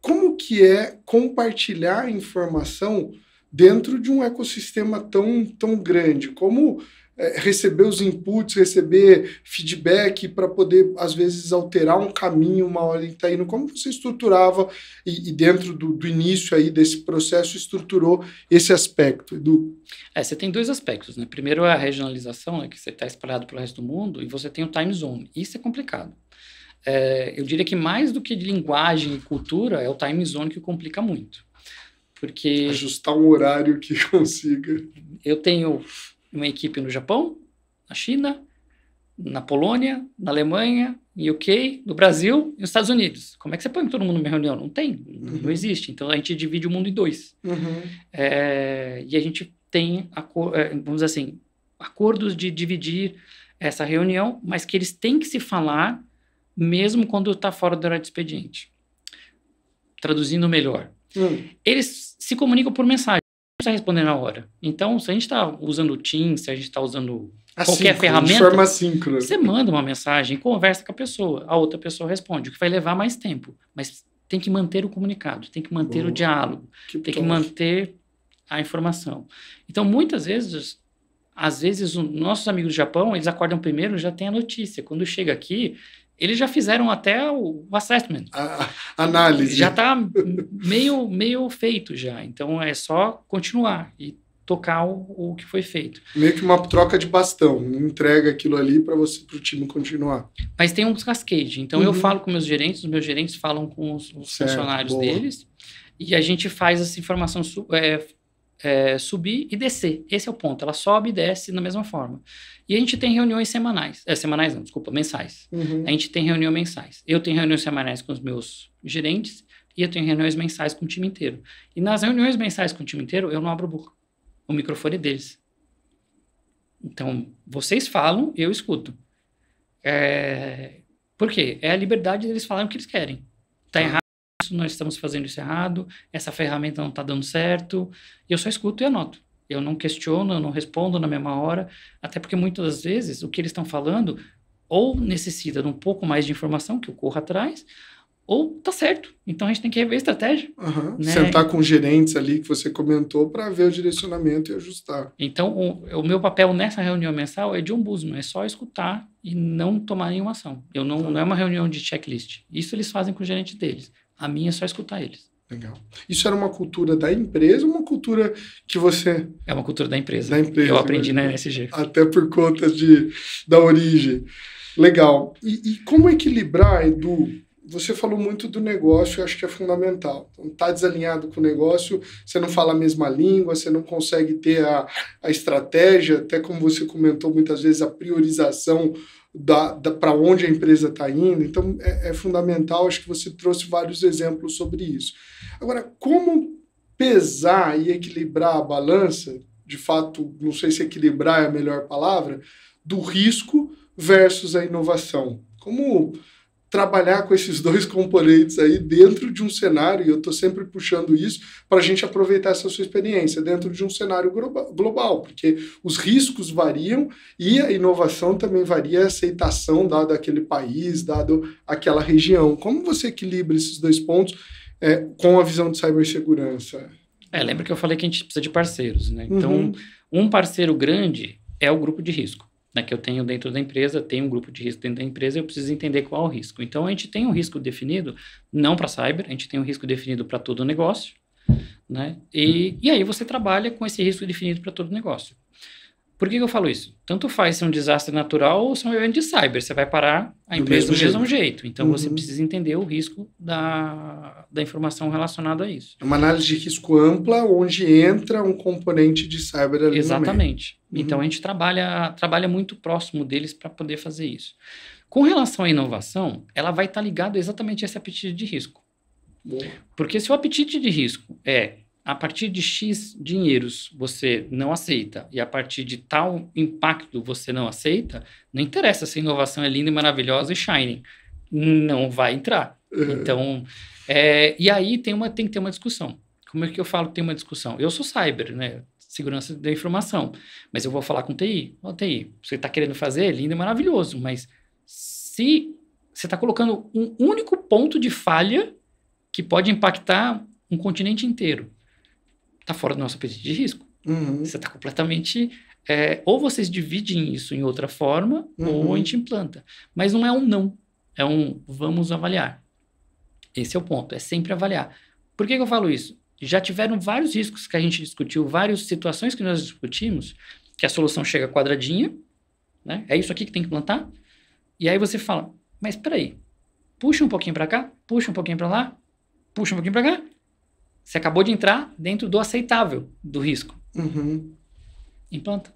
S1: Como que é compartilhar informação dentro de um ecossistema tão grande? Como receber os inputs, receber feedback para poder, às vezes, alterar um caminho, uma hora que está indo? Como você estruturava e dentro do início aí desse processo, estruturou esse aspecto, Edu?
S2: Você tem dois aspectos, né? Primeiro é a regionalização, né, que você está espalhado pelo resto do mundo, e você tem o time zone. Isso é complicado. Eu diria que mais do que de linguagem e cultura, é o time zone que complica muito. Porque
S1: ajustar um horário que consiga.
S2: Eu tenho uma equipe no Japão, na China, na Polônia, na Alemanha, no UK, no Brasil e nos Estados Unidos. Como é que você põe todo mundo numa reunião? Não tem, não existe. Então, a gente divide o mundo em dois. E a gente tem, vamos dizer assim, acordos de dividir essa reunião, mas que eles têm que se falar mesmo quando está fora do horário de expediente. Traduzindo melhor. Eles se comunicam por mensagem, não precisa responder na hora. Então, se a gente está usando o Teams, se a gente está usando qualquer ferramenta,
S1: de forma assíncrona,
S2: você manda uma mensagem, conversa com a pessoa, a outra pessoa responde, o que vai levar mais tempo. Mas tem que manter o comunicado, tem que manter o diálogo, tem que manter a informação. Então, muitas vezes, os nossos amigos do Japão, eles acordam primeiro, já tem a notícia. Quando chega aqui, eles já fizeram até o assessment.
S1: A análise.
S2: Já está meio feito já. Então, é só continuar e tocar o que foi feito.
S1: Meio que uma troca de bastão. Entrega aquilo ali para o time continuar.
S2: Mas tem um cascade. Então, eu falo com meus gerentes, os meus gerentes falam com os funcionários deles, e a gente faz essa informação subir e descer. Esse é o ponto. Ela sobe e desce da mesma forma. E a gente tem reuniões mensais. A gente tem reuniões mensais. Eu tenho reuniões semanais com os meus gerentes e eu tenho reuniões mensais com o time inteiro. E nas reuniões mensais com o time inteiro, eu não abro o microfone deles. Então, vocês falam, eu escuto. Por quê? É a liberdade deles falarem o que eles querem. Está errado isso, nós estamos fazendo isso errado, essa ferramenta não está dando certo, e eu só escuto e anoto. Eu não questiono, eu não respondo na mesma hora, até porque muitas das vezes o que eles estão falando ou necessita de um pouco mais de informação que eu corro atrás, ou tá certo. Então a gente tem que rever a estratégia. Né?
S1: Sentar com gerentes ali que você comentou para ver o direcionamento e ajustar.
S2: Então o meu papel nessa reunião mensal é de ombudsman, é só escutar e não tomar nenhuma ação. Não é uma reunião de checklist. Isso eles fazem com o gerente deles. A minha é só escutar eles.
S1: Legal. Isso era uma cultura da empresa ou uma cultura que você...
S2: É uma cultura da empresa.
S1: Eu
S2: aprendi na NSG.
S1: Até por conta da origem. Legal. E como equilibrar, Edu? Você falou muito do negócio, eu acho que é fundamental. Então, tá desalinhado com o negócio, você não fala a mesma língua, você não consegue ter a estratégia, até como você comentou muitas vezes, a priorização para onde a empresa está indo. Então, é fundamental, acho que você trouxe vários exemplos sobre isso. Agora, como pesar e equilibrar a balança, de fato, não sei se equilibrar é a melhor palavra, do risco versus a inovação? Como trabalhar com esses dois componentes aí dentro de um cenário, e eu estou sempre puxando isso para a gente aproveitar essa sua experiência dentro de um cenário global, porque os riscos variam e a inovação também varia, a aceitação dado aquele país, dado aquela região. Como você equilibra esses dois pontos com a visão de cibersegurança?
S2: Lembra que eu falei que a gente precisa de parceiros, né? Então, um parceiro grande é o grupo de risco, né, que eu tenho dentro da empresa, tem um grupo de risco dentro da empresa, eu preciso entender qual é o risco. Então, a gente tem um risco definido, não para cyber, a gente tem um risco definido para todo o negócio, né? E aí você trabalha com esse risco definido para todo o negócio. Por que eu falo isso? Tanto faz ser um desastre natural ou ser um evento de cyber, você vai parar a empresa do mesmo jeito. Então, você precisa entender o risco da informação relacionada a isso.
S1: É uma análise de risco ampla, onde entra um componente de cyber ali.
S2: Exatamente. Então, a gente trabalha muito próximo deles para poder fazer isso. Com relação à inovação, ela vai estar ligada exatamente a esse apetite de risco.
S1: Boa.
S2: Porque se o apetite de risco a partir de X dinheiros você não aceita e a partir de tal impacto você não aceita, não interessa se a inovação é linda e maravilhosa e shining. Não vai entrar. Então, e aí tem que ter uma discussão. Como é que eu falo que tem uma discussão? Eu sou cyber, né? Segurança da informação. Mas eu vou falar com TI. TI, você está querendo fazer, é lindo e maravilhoso, mas se você está colocando um único ponto de falha que pode impactar um continente inteiro, está fora do nosso apetite de risco. Você está completamente ou vocês dividem isso em outra forma, ou a gente implanta. Mas não é um não, é um vamos avaliar. Esse é o ponto, é sempre avaliar. Por que eu falo isso? Já tiveram vários riscos que a gente discutiu, várias situações que nós discutimos, que a solução chega quadradinha, né? É isso aqui que tem que implantar. E aí você fala, mas espera aí, puxa um pouquinho para cá, puxa um pouquinho para lá, puxa um pouquinho para cá. Você acabou de entrar dentro do aceitável do risco. Implanta.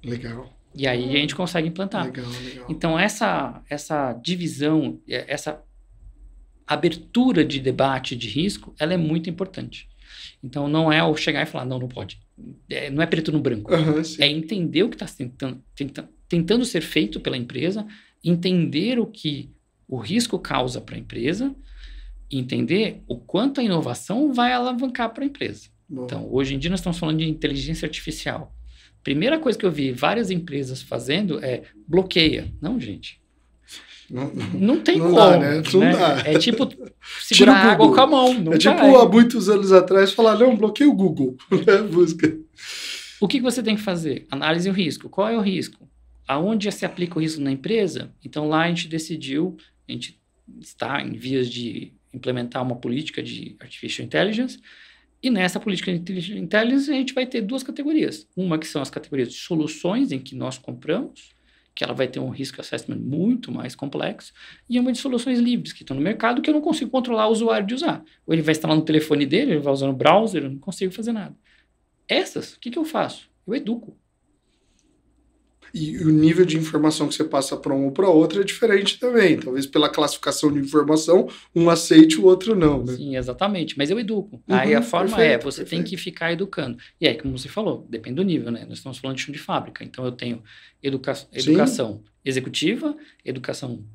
S1: Legal.
S2: E aí a gente consegue implantar.
S1: Legal.
S2: Então, essa divisão, essa abertura de debate de risco, ela é muito importante. Então, não é o chegar e falar, não pode. Não é preto no branco. É entender o que está tentando ser feito pela empresa, entender o que o risco causa para a empresa, entender o quanto a inovação vai alavancar para a empresa. Bom. Então, hoje em dia nós estamos falando de inteligência artificial. Primeira coisa que eu vi várias empresas fazendo é bloqueia. Não, gente. Não tem como.
S1: Dá, né? Não dá.
S2: É tipo segurar água com a mão. Não
S1: tipo há muitos anos atrás falar, não, bloqueia o Google. Busca.
S2: O que você tem que fazer? Análise o risco. Qual é o risco? Aonde se aplica o risco na empresa? Então lá a gente decidiu, a gente está em vias de implementar uma política de Artificial Intelligence. E nessa política de Artificial Intelligence a gente vai ter duas categorias. Uma que são as categorias de soluções em que nós compramos, que ela vai ter um risk assessment muito mais complexo, e uma de soluções livres que estão no mercado que eu não consigo controlar o usuário de usar. Ou ele vai instalar no telefone dele, ele vai usar no browser, eu não consigo fazer nada. Essas, o que eu faço? Eu educo.
S1: E o nível de informação que você passa para um ou para outro é diferente também. Talvez pela classificação de informação, um aceite, o outro não. Né?
S2: Sim, exatamente. Mas eu educo. Aí a forma você tem que ficar educando. E aí, como você falou, depende do nível, né? Nós estamos falando de chão de fábrica. Então, eu tenho educação executiva, educação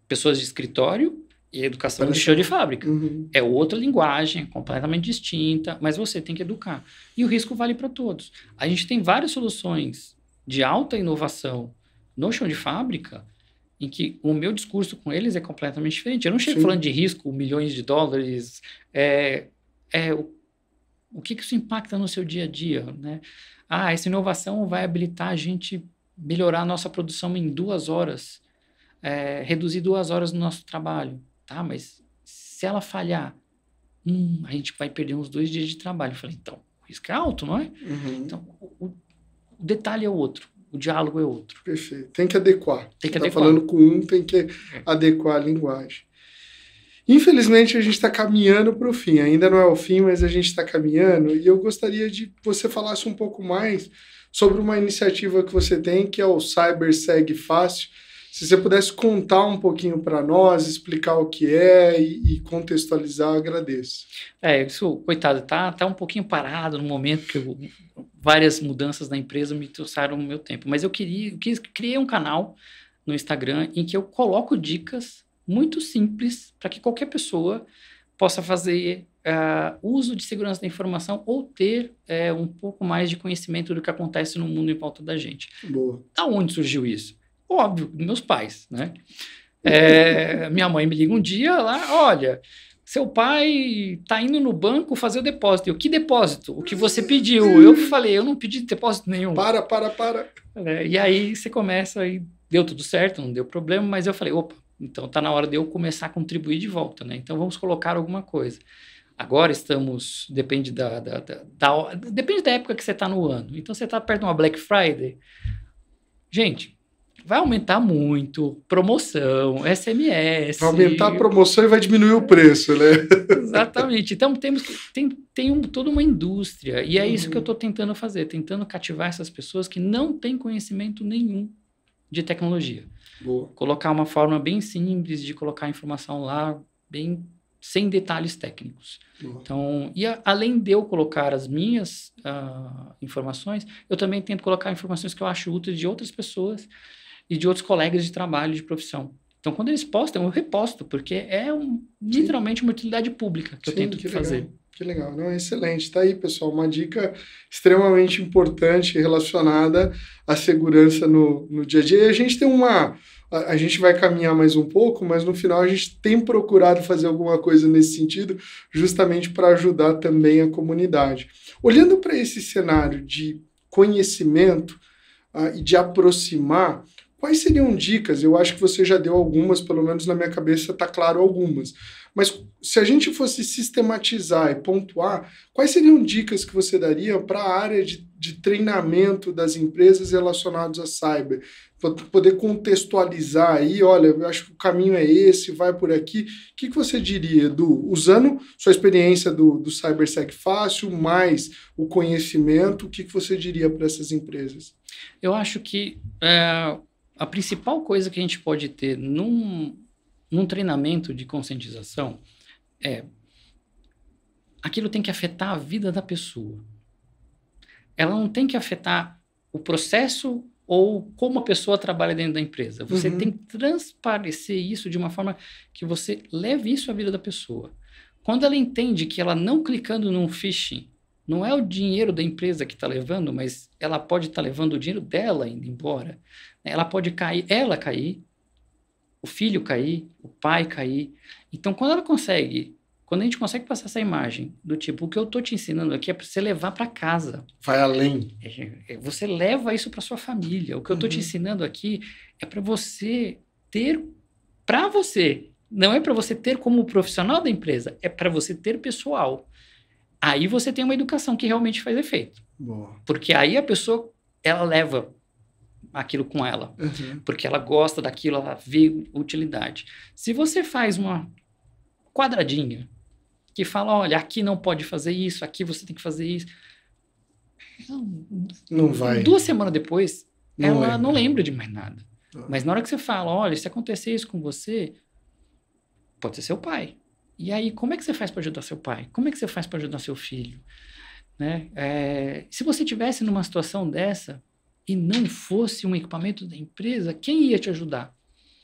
S2: pessoas de escritório e educação de chão de fábrica. É outra linguagem, completamente distinta, mas você tem que educar. E o risco vale para todos. A gente tem várias soluções de alta inovação no chão de fábrica, em que o meu discurso com eles é completamente diferente. Eu não chego falando de risco, milhões de dólares, o que isso impacta no seu dia a dia, né? Essa inovação vai habilitar a gente melhorar a nossa produção em 2 horas, reduzir 2 horas no nosso trabalho, tá? Mas se ela falhar, a gente vai perder uns 2 dias de trabalho. Eu falei, então, o risco é alto, não é? Então, o detalhe é outro, o diálogo é outro.
S1: Perfeito. Tem que adequar. Falando com um, tem que adequar a linguagem. Infelizmente, a gente está caminhando para o fim. Ainda não é o fim, mas a gente está caminhando. E eu gostaria de que você falasse um pouco mais sobre uma iniciativa que você tem, que é o CyberSeg Fácil. Se você pudesse contar um pouquinho para nós, explicar o que é e contextualizar, eu agradeço.
S2: Isso, coitado, tá um pouquinho parado no momento que várias mudanças na empresa me trouxeram o meu tempo. Mas eu criei um canal no Instagram em que eu coloco dicas muito simples para que qualquer pessoa possa fazer uso de segurança da informação ou ter um pouco mais de conhecimento do que acontece no mundo em volta da gente.
S1: Boa.
S2: Da onde surgiu isso? Óbvio, meus pais, né? Minha mãe me liga um dia lá, olha, seu pai tá indo no banco fazer o depósito. Eu, que depósito? O que você pediu? Eu falei, eu não pedi depósito nenhum.
S1: Para.
S2: E aí você começa e deu tudo certo, não deu problema, mas eu falei, opa, então tá na hora de eu começar a contribuir de volta, né? Então vamos colocar alguma coisa. Agora estamos, depende depende da época que você tá no ano. Então você tá perto de uma Black Friday. Gente, vai aumentar muito, promoção, SMS.
S1: Vai aumentar a promoção e vai diminuir o preço, né?
S2: Exatamente. Então, tem toda uma indústria. E é isso que eu estou tentando fazer, tentando cativar essas pessoas que não têm conhecimento nenhum de tecnologia.
S1: Boa.
S2: Colocar uma forma bem simples de colocar a informação lá, bem sem detalhes técnicos.
S1: Boa.
S2: Então, além de eu colocar as minhas informações, eu também tento colocar informações que eu acho úteis de outras pessoas e de outros colegas de trabalho, de profissão. Então, quando eles postam, eu reposto, porque é literalmente uma utilidade pública que eu tento fazer.
S1: Legal. Que legal, não, excelente. Tá aí, pessoal, uma dica extremamente importante relacionada à segurança no dia a dia. E a gente tem a gente vai caminhar mais um pouco, mas no final a gente tem procurado fazer alguma coisa nesse sentido, justamente para ajudar também a comunidade. Olhando para esse cenário de conhecimento e de aproximar, quais seriam dicas? Eu acho que você já deu algumas, pelo menos na minha cabeça está claro algumas. Mas se a gente fosse sistematizar e pontuar, quais seriam dicas que você daria para a área de treinamento das empresas relacionadas a cyber? Para poder contextualizar aí, olha, eu acho que o caminho é esse, vai por aqui. O que você diria, Edu? Usando sua experiência do CyberSec Fácil, mais o conhecimento, o que você diria para essas empresas?
S2: Eu acho que a principal coisa que a gente pode ter num treinamento de conscientização aquilo tem que afetar a vida da pessoa. Ela não tem que afetar o processo ou como a pessoa trabalha dentro da empresa. Você tem que transparecer isso de uma forma que você leve isso à vida da pessoa. Quando ela entende que ela não clicando num phishing, não é o dinheiro da empresa que está levando, mas ela pode estar levando o dinheiro dela indo embora. Ela pode cair, o filho cair, o pai cair. Então, quando a gente consegue passar essa imagem do tipo, o que eu estou te ensinando aqui é para você levar para casa.
S1: Vai além.
S2: Você leva isso para sua família. O que eu estou te ensinando aqui é para você ter para você. Não é para você ter como profissional da empresa, é para você ter pessoal. Aí você tem uma educação que realmente faz efeito.
S1: Boa.
S2: Porque aí a pessoa, ela leva aquilo com ela. Porque ela gosta daquilo, ela vê utilidade. Se você faz uma quadradinha que fala, olha, aqui não pode fazer isso, aqui você tem que fazer isso.
S1: Não vai.
S2: 2 semanas depois, ela não lembra de mais nada. Mas na hora que você fala, olha, se acontecer isso com você, pode ser seu pai. E aí, como é que você faz para ajudar seu pai? Como é que você faz para ajudar seu filho? Né? Se você estivesse numa situação dessa e não fosse um equipamento da empresa, quem ia te ajudar?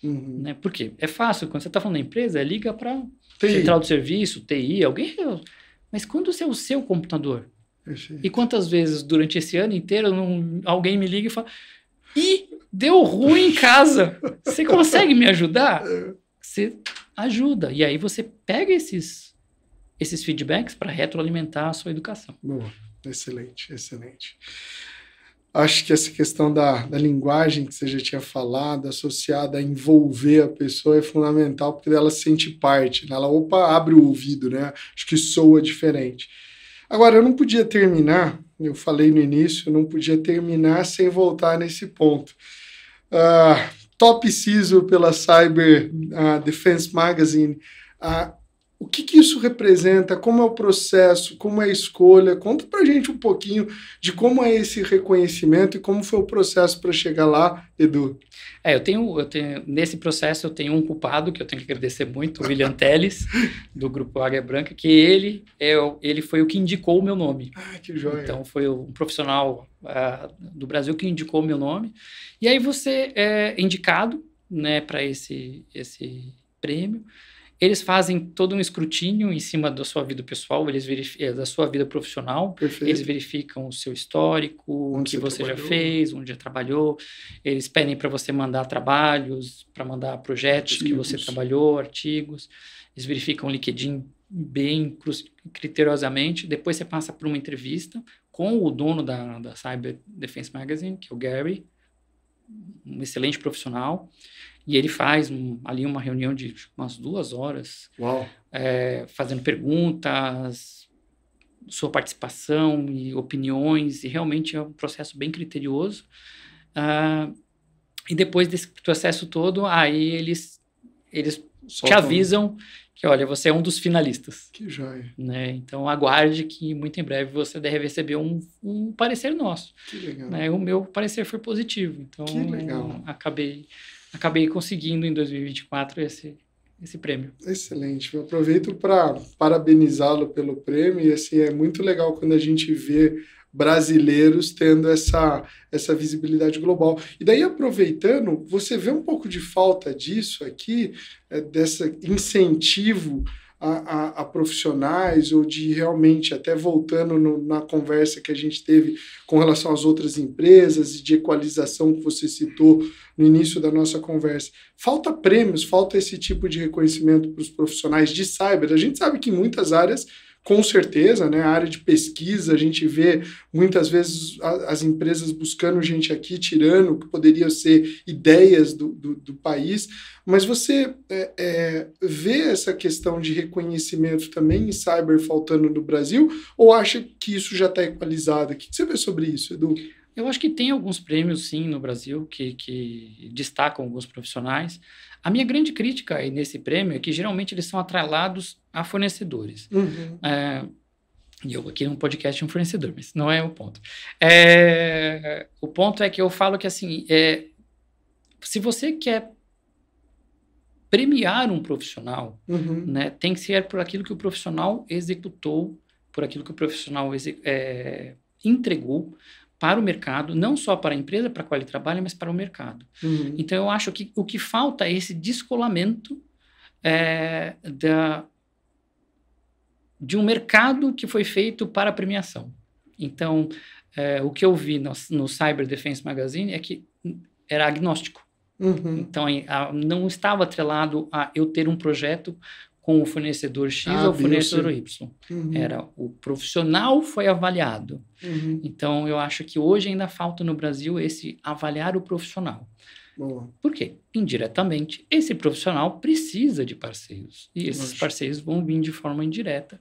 S2: Né? Por quê? É fácil, quando você está falando da empresa, liga para central de serviço, TI, alguém... Mas quando é o seu computador?
S1: Perfeito.
S2: E quantas vezes durante esse ano inteiro alguém me liga e fala, deu ruim em casa, você consegue me ajudar? Você ajuda. E aí você pega esses feedbacks para retroalimentar a sua educação.
S1: Boa. Excelente, excelente. Acho que essa questão da linguagem que você já tinha falado, associada a envolver a pessoa, é fundamental, porque ela se sente parte, né? Ela, abre o ouvido, né? Acho que soa diferente. Agora, eu não podia terminar, eu falei no início, eu não podia terminar sem voltar nesse ponto. Top CISO pela Cyber Defense Magazine. O que isso representa? Como é o processo? Como é a escolha? Conta pra gente um pouquinho de como é esse reconhecimento e como foi o processo para chegar lá, Edu.
S2: Nesse processo eu tenho um culpado que eu tenho que agradecer muito, o William Teles, do Grupo Águia Branca, que ele foi o que indicou o meu nome.
S1: Que joia.
S2: Então foi um profissional do Brasil que indicou o meu nome. E aí você é indicado, né, para esse prêmio. Eles fazem todo um escrutínio em cima da sua vida pessoal, da sua vida profissional.
S1: Perfeito.
S2: Eles verificam o seu histórico, o que você já fez, onde já trabalhou. Eles pedem para você mandar trabalhos, para mandar projetos que você trabalhou, artigos. Eles verificam o LinkedIn bem criteriosamente. Depois você passa por uma entrevista com o dono da Cyber Defense Magazine, que é o Gary, um excelente profissional. E ele faz ali uma reunião de umas 2 horas, fazendo perguntas, sua participação e opiniões, e realmente é um processo bem criterioso. E depois desse processo todo, aí eles te avisam que, olha, você é um dos finalistas.
S1: Que joia.
S2: Né? Então, aguarde que muito em breve você deve receber um parecer nosso.
S1: Que legal.
S2: Né? O meu parecer foi positivo. Então,
S1: que legal.
S2: Acabei conseguindo em 2024 esse prêmio.
S1: Excelente. Eu aproveito para parabenizá-lo pelo prêmio e assim, é muito legal quando a gente vê brasileiros tendo essa visibilidade global. E daí, aproveitando, você vê um pouco de falta disso aqui, desse incentivo a profissionais, ou de realmente, até voltando na conversa que a gente teve com relação às outras empresas e de equalização que você citou no início da nossa conversa. Falta prêmios, falta esse tipo de reconhecimento para os profissionais de cyber. A gente sabe que em muitas áreas com certeza, né, a área de pesquisa, a gente vê muitas vezes as empresas buscando gente aqui, tirando o que poderia ser ideias do país, mas você vê essa questão de reconhecimento também em cyber faltando no Brasil, ou acha que isso já está equalizado? O que você vê sobre isso, Edu?
S2: Eu acho que tem alguns prêmios, sim, no Brasil, que destacam alguns profissionais. A minha grande crítica aí nesse prêmio é que, geralmente, eles são atrelados a fornecedores.
S1: Uhum.
S2: E eu aqui no podcast um fornecedor, mas não é o ponto. O ponto é que eu falo que, assim, se você quer premiar um profissional, né, tem que ser por aquilo que o profissional executou, por aquilo que o profissional entregou para o mercado, não só para a empresa para a qual ele trabalha, mas para o mercado. Então, eu acho que o que falta é esse descolamento de um mercado que foi feito para a premiação. Então, o que eu vi no Cyber Defense Magazine é que era agnóstico. Então, não estava atrelado a eu ter um projeto com o fornecedor X ou o fornecedor Y. Era o profissional foi avaliado. Então, eu acho que hoje ainda falta no Brasil esse avaliar o profissional.
S1: Boa.
S2: Por quê? Indiretamente, esse profissional precisa de parceiros. E esses parceiros vão vir de forma indireta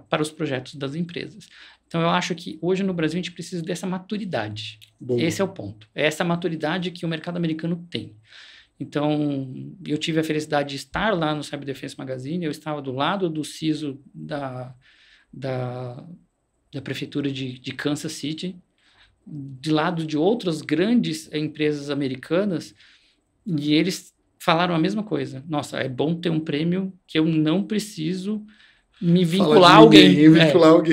S2: para os projetos das empresas. Então, eu acho que hoje no Brasil a gente precisa dessa maturidade. Boa. Esse é o ponto. É essa maturidade que o mercado americano tem. Então, eu tive a felicidade de estar lá no Cyber Defense Magazine. Eu estava do lado do CISO da prefeitura de Kansas City, de lado de outras grandes empresas americanas, e eles falaram a mesma coisa. Nossa, é bom ter um prêmio que eu não preciso me vincular a alguém.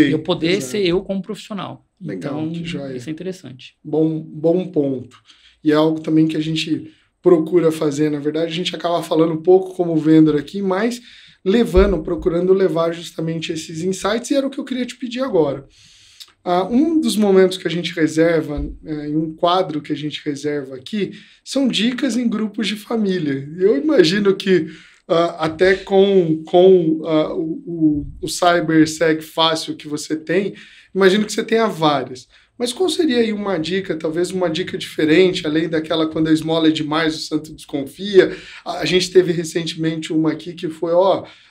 S2: Eu poder ser eu como profissional.
S1: Legal,
S2: então,
S1: que joia.
S2: Isso é interessante.
S1: Bom ponto. E é algo também que a gente procura fazer. Na verdade, a gente acaba falando um pouco como vendedor aqui, mas procurando levar justamente esses insights, e era o que eu queria te pedir agora. Um dos momentos que a gente reserva, em um quadro que a gente reserva aqui, são dicas em grupos de família. Eu imagino que até com o CyberSeg Fácil que você tem, imagino que você tenha várias. Mas qual seria aí uma dica, talvez uma dica diferente, além daquela quando a esmola é demais, o santo desconfia? A gente teve recentemente uma aqui que foi,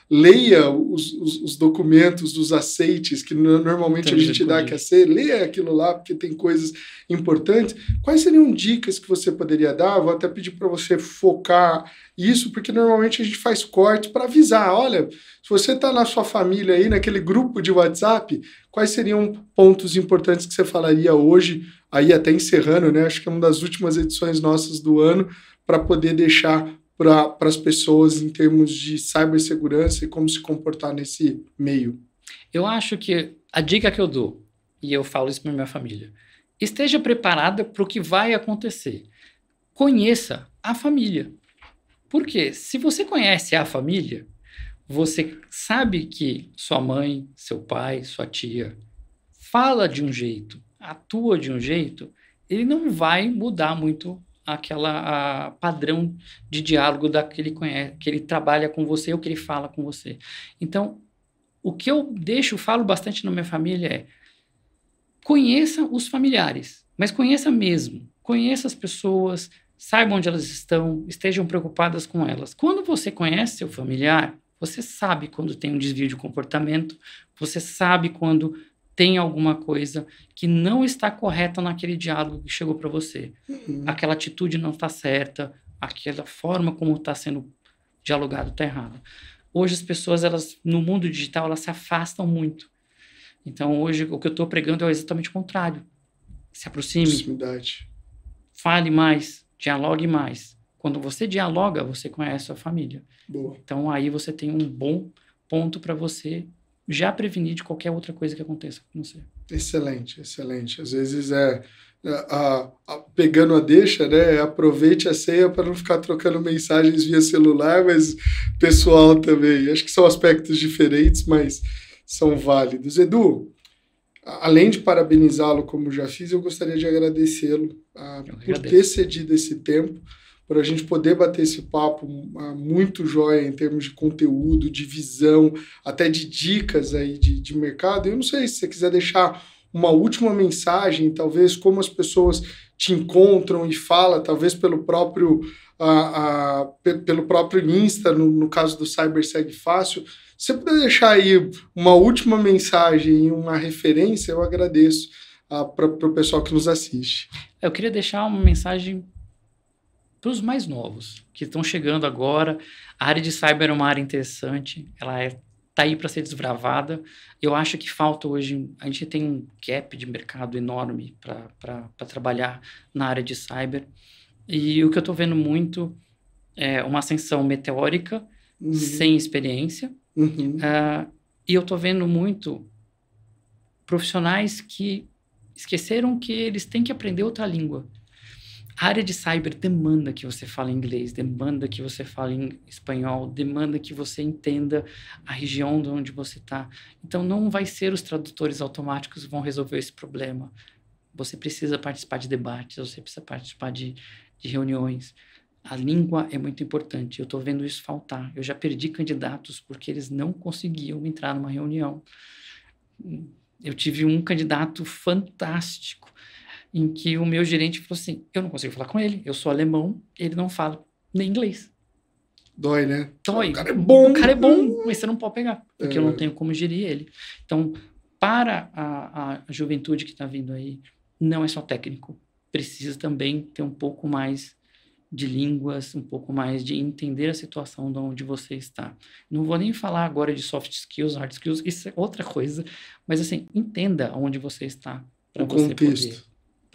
S1: leia os documentos dos aceites, que normalmente a gente dá que leia aquilo lá, porque tem coisas importantes. Quais seriam dicas que você poderia dar? Vou até pedir para você focar isso, porque normalmente a gente faz corte para avisar. Olha, se você está na sua família aí, naquele grupo de WhatsApp, quais seriam pontos importantes que você falaria hoje, aí até encerrando, né? Acho que é uma das últimas edições nossas do ano, para poder deixar para as pessoas em termos de cibersegurança e como se comportar nesse meio?
S2: Eu acho que a dica que eu dou, e eu falo isso para minha família, esteja preparada para o que vai acontecer. Conheça a família. Porque se você conhece a família, você sabe que sua mãe, seu pai, sua tia fala de um jeito, atua de um jeito, ele não vai mudar muito aquela padrão de diálogo daquele que ele trabalha com você ou que ele fala com você. Então, o que eu falo bastante na minha família é: conheça os familiares, mas conheça mesmo. Conheça as pessoas, saiba onde elas estão, estejam preocupadas com elas. Quando você conhece seu familiar, você sabe quando tem um desvio de comportamento, você sabe quando tem alguma coisa que não está correta naquele diálogo que chegou para você. Aquela atitude não está certa, aquela forma como está sendo dialogado está errada. Hoje as pessoas, no mundo digital, elas se afastam muito. Então hoje o que eu estou pregando é exatamente o contrário. Se aproxime.
S1: Proximidade.
S2: Fale mais, dialogue mais. Quando você dialoga, você conhece a sua família.
S1: Boa.
S2: Então aí você tem um bom ponto para você já prevenir de qualquer outra coisa que aconteça com você.
S1: Excelente, excelente. Às vezes pegando a deixa, né? Aproveite a ceia para não ficar trocando mensagens via celular, mas pessoal também. Acho que são aspectos diferentes, mas são válidos. Edu, além de parabenizá-lo como já fiz, eu gostaria de agradecê-lo por ter cedido esse tempo para a gente poder bater esse papo muito jóia em termos de conteúdo, de visão, até de dicas aí de mercado. Eu não sei se você quiser deixar uma última mensagem, talvez como as pessoas te encontram e fala, talvez pelo próprio Insta, no caso do CyberSeg Fácil. Se você puder deixar aí uma última mensagem e uma referência, eu agradeço para o pessoal que nos assiste.
S2: Eu queria deixar uma mensagem para os mais novos, que estão chegando agora. A área de cyber é uma área interessante, ela está aí para ser desbravada. Eu acho que falta hoje, a gente tem um gap de mercado enorme para trabalhar na área de cyber. E o que eu estou vendo muito é uma ascensão meteórica, sem experiência. E eu estou vendo muito profissionais que esqueceram que eles têm que aprender outra língua. A área de cyber demanda que você fale inglês, demanda que você fale em espanhol, demanda que você entenda a região de onde você está. Então, não vai ser os tradutores automáticos que vão resolver esse problema. Você precisa participar de debates, você precisa participar de reuniões. A língua é muito importante. Eu estou vendo isso faltar. Eu já perdi candidatos porque eles não conseguiam entrar numa reunião. Eu tive um candidato fantástico em que o meu gerente falou assim, eu não consigo falar com ele, eu sou alemão, ele não fala nem inglês.
S1: Dói, né?
S2: Dói.
S1: O cara é bom,
S2: mas você não pode pegar, porque eu não tenho como gerir ele. Então, para a juventude que está vindo aí, não é só técnico, precisa também ter um pouco mais de línguas, um pouco mais de entender a situação de onde você está. Não vou nem falar agora de soft skills, hard skills, isso é outra coisa, mas assim, entenda onde você está para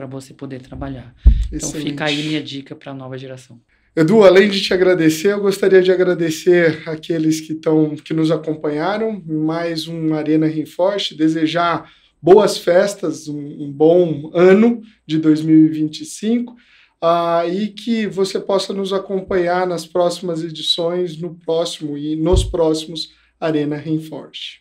S2: você poder trabalhar. Então fica aí minha dica para a nova geração.
S1: Edu, além de te agradecer, eu gostaria de agradecer aqueles que nos acompanharam, mais um Arena Reinforce, desejar boas festas, um bom ano de 2025, e que você possa nos acompanhar nas próximas edições, nos próximos Arena Reinforce.